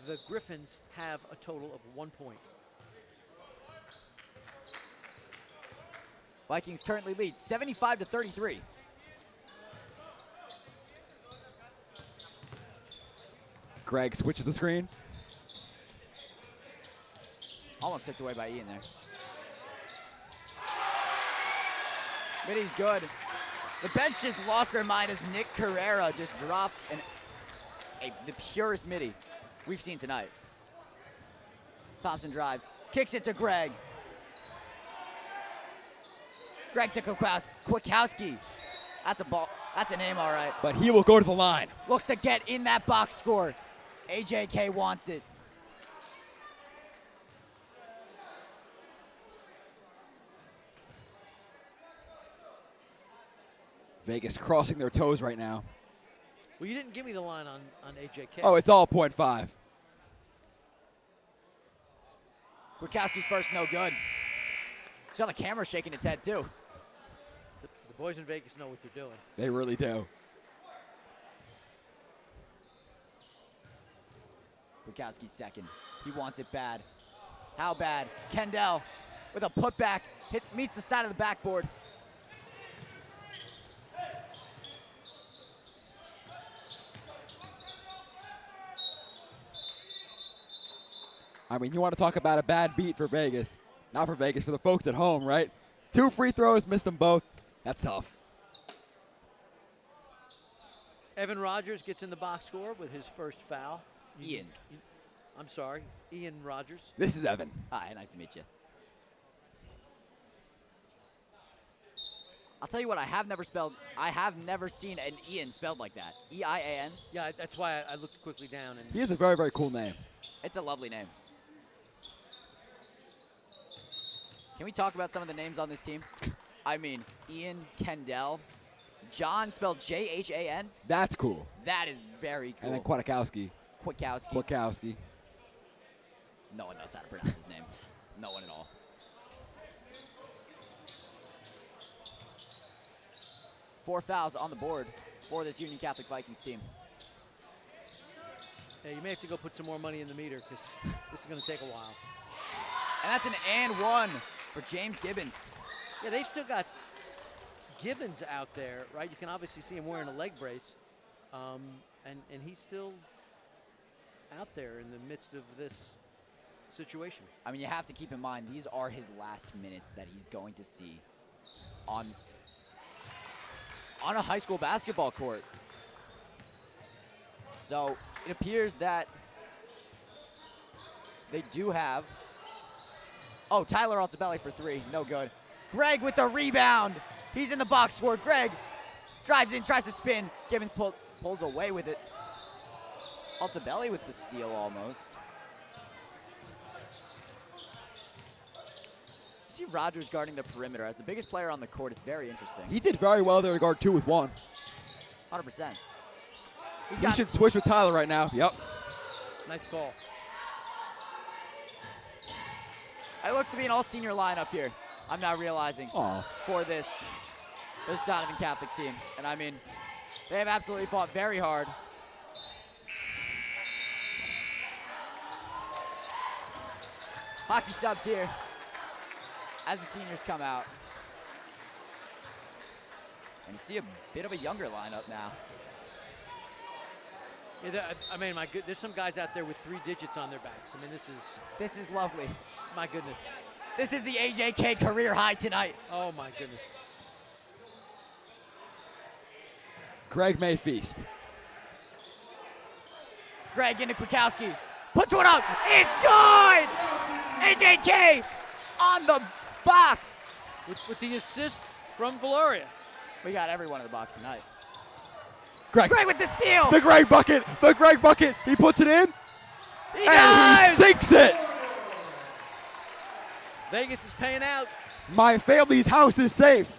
The Griffins have a total of 1 point. Vikings currently lead 75-33. Greg switches the screen. Almost tipped away by Ian there. Middy's good. The bench just lost their mind as Nick Carrera just dropped the purest midi we've seen tonight. Thompson drives, kicks it to Greg. Greg to Kwiatkowski. That's a ball. That's a name, all right. But he will go to the line. Looks to get in that box score. AJK wants it. Vegas crossing their toes right now. Well, you didn't give me the line on AJK. Oh, it's all .5. Kwiatkowski's first, no good. Saw the camera shaking its head, too. The boys in Vegas know what they're doing. They really do. Kwiatkowski's second. He wants it bad. How bad? Kendall with a putback. Meets the side of the backboard. I mean, you want to talk about a bad beat for Vegas. Not for Vegas, for the folks at home, right? 2 free throws, missed them both. That's tough. Evan Rogers gets in the box score with his first foul. Ian. I'm sorry, Ian Rogers. This is Evan. Hi, nice to meet you. I'll tell you what, I have never seen an Ian spelled like that. E-I-A-N. Yeah, that's why I looked quickly down. And He has a very, very cool name. It's a lovely name. Can we talk about some of the names on this team? I mean, Ian, Kendall, John spelled J-H-A-N. That's cool. That is very cool. And then Kwiatkowski. Kwiatkowski. No one knows how to pronounce his name. No one at all. Four fouls on the board for this Union Catholic Vikings team. Yeah, you may have to go put some more money in the meter because this is going to take a while. And that's an and one for James Gibbons. Yeah, they've still got Gibbons out there, right? You can obviously see him wearing a leg brace. And he's still out there in the midst of this situation. I mean, you have to keep in mind, these are his last minutes that he's going to see on a high school basketball court. So it appears that they do have, Tyler Altobelli for three, no good. Greg with the rebound. He's in the box score. Greg drives in, tries to spin. Gibbons pulls away with it. Altobelli with the steal almost. You see Rogers guarding the perimeter as the biggest player on the court. It's very interesting. He did very well there to guard 2 with 1. 100%. He should switch with Tyler right now. Yep. Nice call. It looks to be an all-senior lineup here. I'm now realizing for this Donovan Catholic team. And I mean, they have absolutely fought very hard. Hockey subs here as the seniors come out. And you see a bit of a younger lineup now. Yeah, I mean, there's some guys out there with 3 digits on their backs. I mean, this is lovely. My goodness. This is the AJK career high tonight. Oh my goodness. Greg may feast. Greg into Kwiatkowski. Puts one up. It's good! AJK on the box. With the assist from Valoria. We got everyone in the box tonight. Greg with the steal. The Greg bucket. The Greg bucket. He puts it in. He and does. he sinks it. Vegas is paying out. My family's house is safe.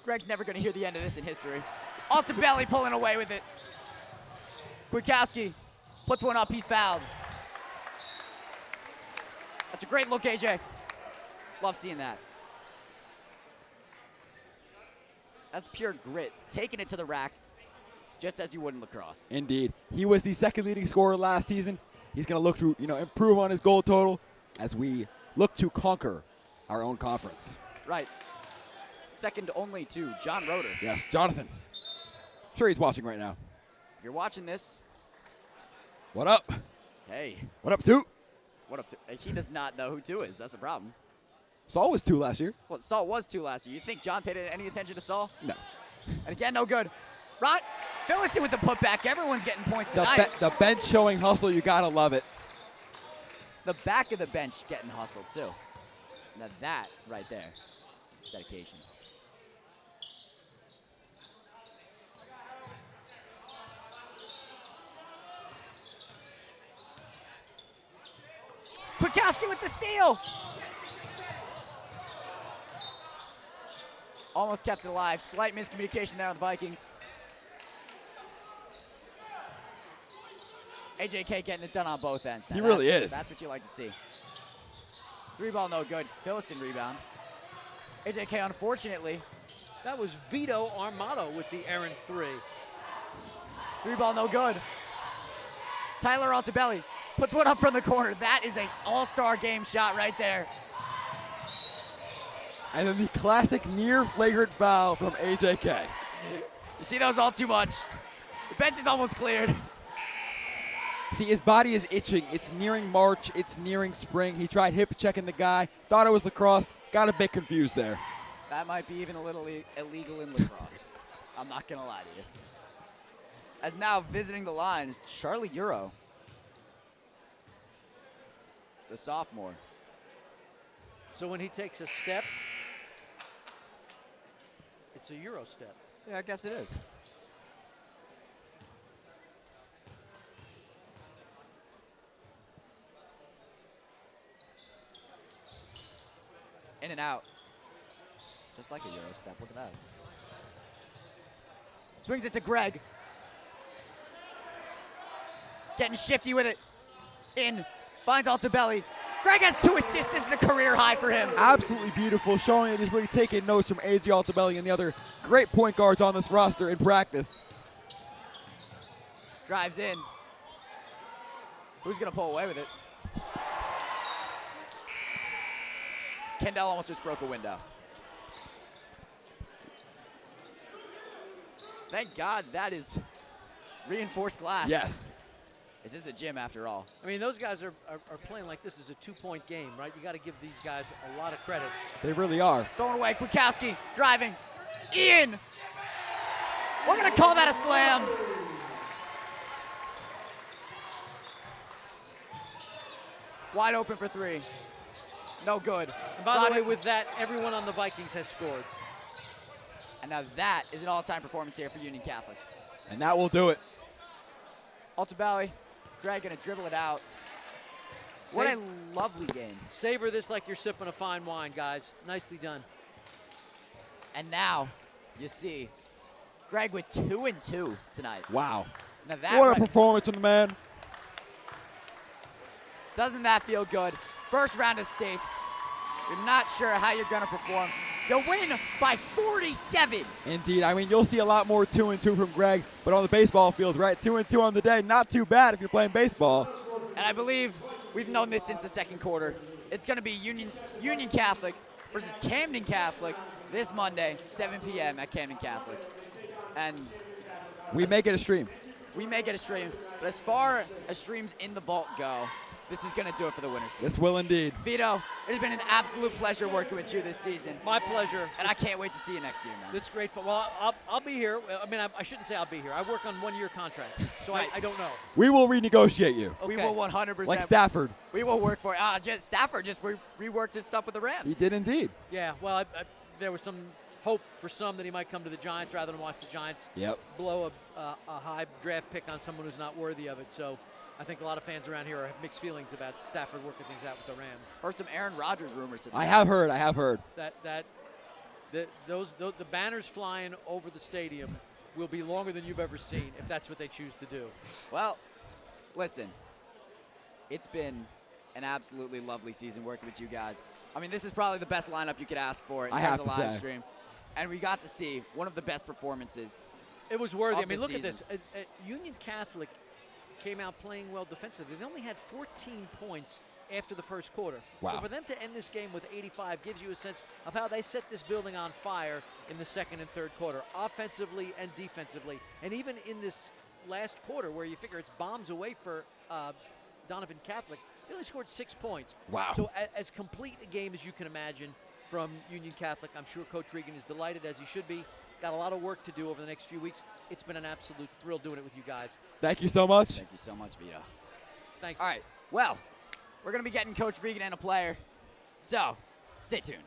Greg's never going to hear the end of this in history. Altobelli pulling away with it. Kwiatkowski puts one up. He's fouled. That's a great look, AJ. Love seeing that. That's pure grit. Taking it to the rack, just as you would in lacrosse. Indeed. He was the second leading scorer last season. He's going to look to, improve on his goal total as we look to conquer our own conference. Right. Second only to John Roeder. Yes, Jonathan. Sure he's watching right now. If you're watching this, what up? Hey. What up, 2? What up, 2? He does not know who 2 is. That's a problem. Saul was 2 last year. Well, Saul was 2 last year. You think John paid any attention to Saul? No. And again, no good. Rod Phillips with the putback. Everyone's getting points tonight. The bench showing hustle. You got to love it. The back of the bench getting hustled, too. Now that right there is dedication. Kwiatkowski with the steal. Almost kept it alive. Slight miscommunication there on the Vikings. AJK getting it done on both ends. Now he really is. That's what you like to see. 3-ball no good. Philistine rebound. AJK, unfortunately. That was Vito Armato with the errant 3. 3-ball no good. Tyler Altobelli puts one up from the corner. That is an all-star game shot right there. And then the classic near flagrant foul from AJK. You see those all too much. The bench is almost cleared. See, his body is itching. It's nearing March. It's nearing spring. He tried hip checking the guy. Thought it was lacrosse. Got a bit confused there. That might be even a little illegal in lacrosse. I'm not going to lie to you. As now visiting the line is Charlie Euro, the sophomore. So when he takes a step, it's a Euro step. Yeah, I guess it is. In and out. Just like a Euro step. Look at that. Swings it to Greg. Getting shifty with it. In. Finds Altobelli. Greg has 2 assists. This is a career high for him. Absolutely beautiful, showing that he's really taking notes from AJ Altobelli and the other great point guards on this roster in practice. Drives in. Who's going to pull away with it? Kendall almost just broke a window. Thank God that is reinforced glass. Yes. This is a gym after all. I mean, those guys are playing like this is a 2-point game, right? You got to give these guys a lot of credit. They really are. Stolen away. Kwiatkowski driving. In. We're going to call that a slam. Wide open for 3. No good. And by the way, with that, everyone on the Vikings has scored. And now that is an all-time performance here for Union Catholic. And that will do it. Altobelli, Greg gonna dribble it out. What a lovely game. Savor this like you're sipping a fine wine, guys. Nicely done. And now, you see, Greg with 2-2 tonight. Wow. Now that What a performance from the man. Doesn't that feel good? First round of states. You're not sure how you're going to perform. You win by 47. Indeed. I mean, you'll see a lot more 2-2 from Greg, but on the baseball field, right? 2-2 on the day, not too bad if you're playing baseball. And I believe we've known this since the second quarter. It's going to be Union Catholic versus Camden Catholic this Monday, 7 p.m. at Camden Catholic. And we may get a stream. We may get a stream. But as far as streams in the vault go, this is going to do it for the winter season. This will indeed. Vito, it has been an absolute pleasure working with you this season. My pleasure. And I can't wait to see you next year, man. This is great fun. Well, I'll be here. I mean, I shouldn't say I'll be here. I work on one-year contracts, so right. I don't know. We will renegotiate you. Okay. We will 100%. Like Stafford. We will work for it. Stafford just reworked his stuff with the Rams. He did indeed. Yeah, well, there was some hope for some that he might come to the Giants rather than watch the Giants blow a high draft pick on someone who's not worthy of it. So I think a lot of fans around here have mixed feelings about Stafford working things out with the Rams. Heard some Aaron Rodgers rumors today. I have heard. The banners flying over the stadium will be longer than you've ever seen if that's what they choose to do. Well, listen, it's been an absolutely lovely season working with you guys. I mean, this is probably the best lineup you could ask for in terms of live stream. And we got to see one of the best performances. It was worthy. I mean, look season. at this. Union Catholic came out playing well defensively. They only had 14 points after the first quarter. Wow. So for them to end this game with 85 gives you a sense of how they set this building on fire in the second and third quarter, offensively and defensively. And even in this last quarter where you figure it's bombs away for Donovan Catholic, they only scored 6 points. Wow. So as complete a game as you can imagine from Union Catholic. I'm sure Coach Regan is delighted, as he should be. Got a lot of work to do over the next few weeks. It's been an absolute thrill doing it with you guys. Thank you so much. Thank you so much, Vito. Thanks. All right. Well, we're going to be getting Coach Regan and a player. So, stay tuned.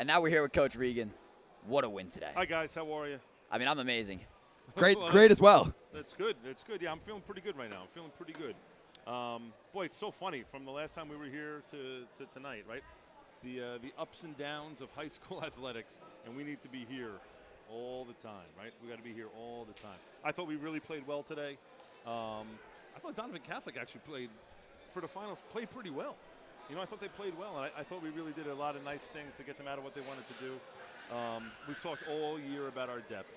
And now we're here with Coach Regan. What a win today. Hi, guys. How are you? I mean, I'm amazing. Great, Well, great as well. That's good. That's good. Yeah, I'm feeling pretty good right now. I'm feeling pretty good. Boy, it's so funny from the last time we were here to tonight, right? The ups and downs of high school athletics, and we need to be here all the time, right? We got to be here all the time. I thought we really played well today. I thought Donovan Catholic actually played for the finals, played pretty well. You know, I thought they played well, and I thought we really did a lot of nice things to get them out of what they wanted to do. We've talked all year about our depth,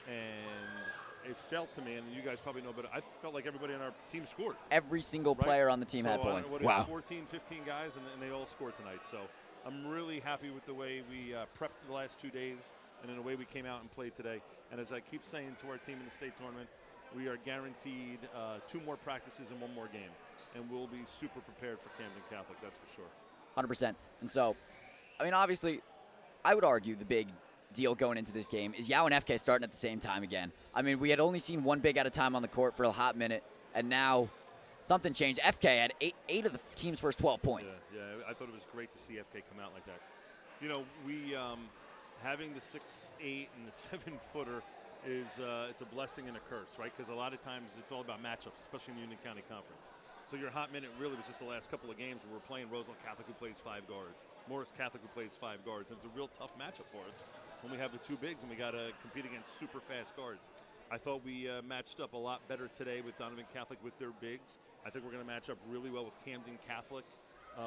and it felt to me, and you guys probably know, but I felt like everybody on our team scored. Every single Right? player on the team So, had points. Wow. 14, 15 guys, and they all scored tonight. So I'm really happy with the way we prepped the last 2 days and in the way we came out and played today. And as I keep saying to our team in the state tournament, we are guaranteed 2 more practices and 1 more game. And we'll be super prepared for Camden Catholic, that's for sure. 100%. And so, I mean, obviously, I would argue the big deal going into this game is Yao and FK starting at the same time again. I mean, we had only seen one big at a time on the court for a hot minute, and now something changed. FK had eight of the team's first 12 points. Yeah, I thought it was great to see FK come out like that. You know, we having the 6'8" and the 7-footer is it's a blessing and a curse, right? Because a lot of times it's all about matchups, especially in the Union County Conference. So your hot minute really was just the last couple of games where we're playing Roseville Catholic, who plays 5 guards, Morris Catholic, who plays 5 guards. And it's a real tough matchup for us when we have the 2 bigs and we got to compete against super fast guards. I thought we matched up a lot better today with Donovan Catholic with their bigs. I think we're going to match up really well with Camden Catholic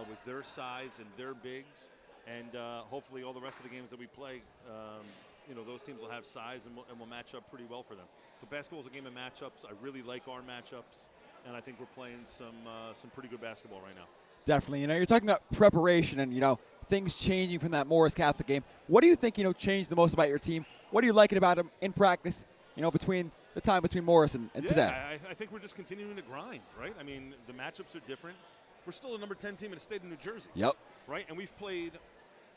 with their size and their bigs. And hopefully all the rest of the games that we play, you know, those teams will have size and we'll match up pretty well for them. So basketball is a game of matchups. I really like our matchups. And I think we're playing some pretty good basketball right now. Definitely. You know, you're talking about preparation and, you know, things changing from that Morris Catholic game. What do you think, you know, changed the most about your team? What are you liking about them in practice, you know, between the time between Morris and today? I think we're just continuing to grind, right? I mean, the matchups are different. We're still a number 10 team in the state of New Jersey. Yep. Right? And we've played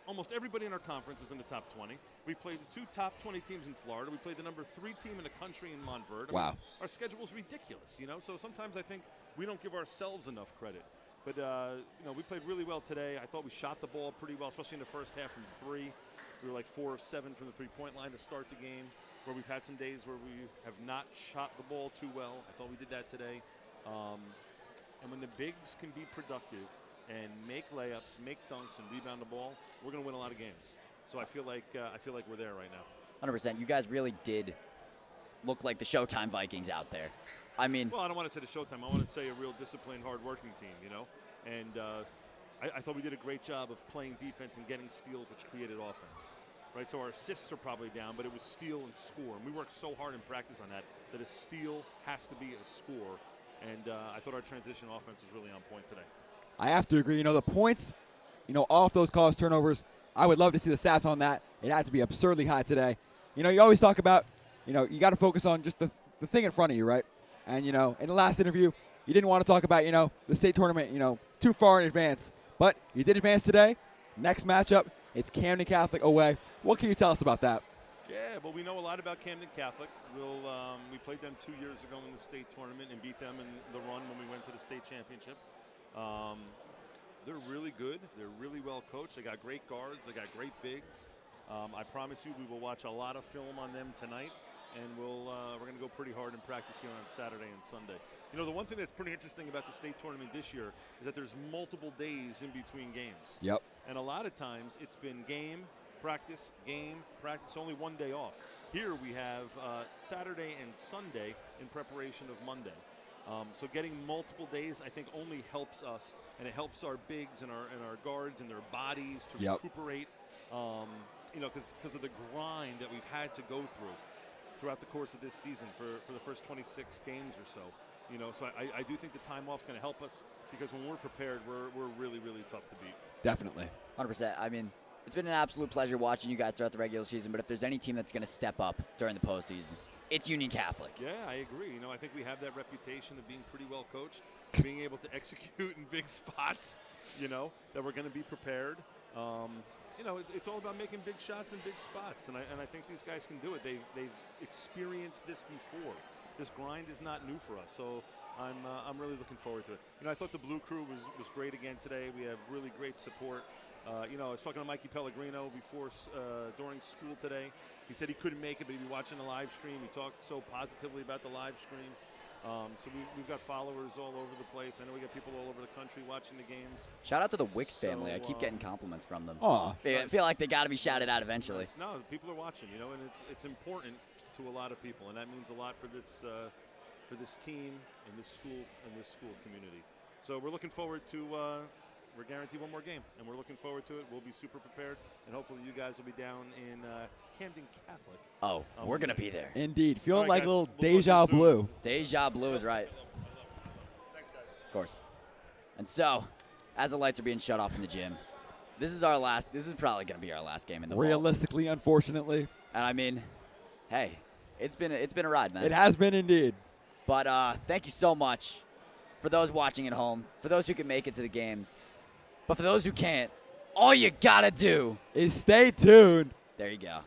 almost everybody in our conference is in the top 20. We've played the 2 top 20 teams in Florida. We played the number 3 team in the country in Montverde. Wow. Our schedule is ridiculous, you know? So sometimes I think we don't give ourselves enough credit. But, you know, we played really well today. I thought we shot the ball pretty well, especially in the first half from 3. We were like 4 of 7 from the three-point line to start the game, where we've had some days where we have not shot the ball too well. I thought we did that today. And when the bigs can be productive and make layups, make dunks, and rebound the ball, we're going to win a lot of games. So I feel like we're there right now. 100%. You guys really did look like the Showtime Vikings out there. I mean, well, I don't want to say the Showtime. I want to say a real disciplined, hard-working team, you know. And I thought we did a great job of playing defense and getting steals, which created offense. Right. So our assists are probably down, but it was steal and score. And we worked so hard in practice on that a steal has to be a score. And I thought our transition offense was really on point today. I have to agree. You know, the points, you know, off those caused turnovers, I would love to see the stats on that. It had to be absurdly high today. You know, you always talk about, you know, you got to focus on just the thing in front of you, right? And, you know, in the last interview, you didn't want to talk about, you know, the state tournament, you know, too far in advance. But you did advance today. Next matchup, it's Camden Catholic away. What can you tell us about that? Yeah, well, we know a lot about Camden Catholic. We played them 2 years ago in the state tournament and beat them in the run when we went to the state championship. They're really good. They're really well coached. They got great guards. They got great bigs. I promise you we will watch a lot of film on them tonight, and we're going to go pretty hard in practice here on Saturday and Sunday. You know, the one thing that's pretty interesting about the state tournament this year is that there's multiple days in between games. Yep. And a lot of times it's been game, practice, only one day off. Here we have Saturday and Sunday in preparation of Monday. So getting multiple days, I think, only helps us, and it helps our bigs and our guards and their bodies to recuperate. You know, because of the grind that we've had to go throughout the course of this season for the first 26 games or so. You know, so I do think the time off is going to help us, because when we're prepared, we're really, really tough to beat. Definitely. 100%. I mean, it's been an absolute pleasure watching you guys throughout the regular season, but if there's any team that's going to step up during the postseason, it's Union Catholic. Yeah, I agree. You know, I think we have that reputation of being pretty well coached, being able to execute in big spots, you know, that we're going to be prepared. You know, it's all about making big shots in big spots, and I think these guys can do it. They've experienced this before. This grind is not new for us, so I'm really looking forward to it. You know, I thought the Blue Crew was great again today. We have really great support. I was talking to Mikey Pellegrino during school today. He said he couldn't make it, but he'd be watching the live stream. He talked so positively about the live stream. So we've got followers all over the place. I know we got people all over the country watching the games. Shout out to the Wicks family. I keep getting compliments from them. Aw. I feel like they got to be shouted out eventually. No, people are watching, and it's important to a lot of people, and that means a lot for this team and this school community. So we're looking forward to. We're guaranteed one more game, and we're looking forward to it. We'll be super prepared, and hopefully you guys will be down in Camden Catholic. Oh, we're going to be there. Indeed. Feeling right, like guys. a little We'll talk deja to you soon. blue. Deja blue is right. Thanks, guys. Of course. And so, as the lights are being shut off in the gym, this is probably going to be our last game in the vault. Realistically, unfortunately. And I mean, hey, it's been a ride, man. It has been indeed. But thank you so much for those watching at home, for those who can make it to the games. But for those who can't, all you got to do Is stay tuned. There you go.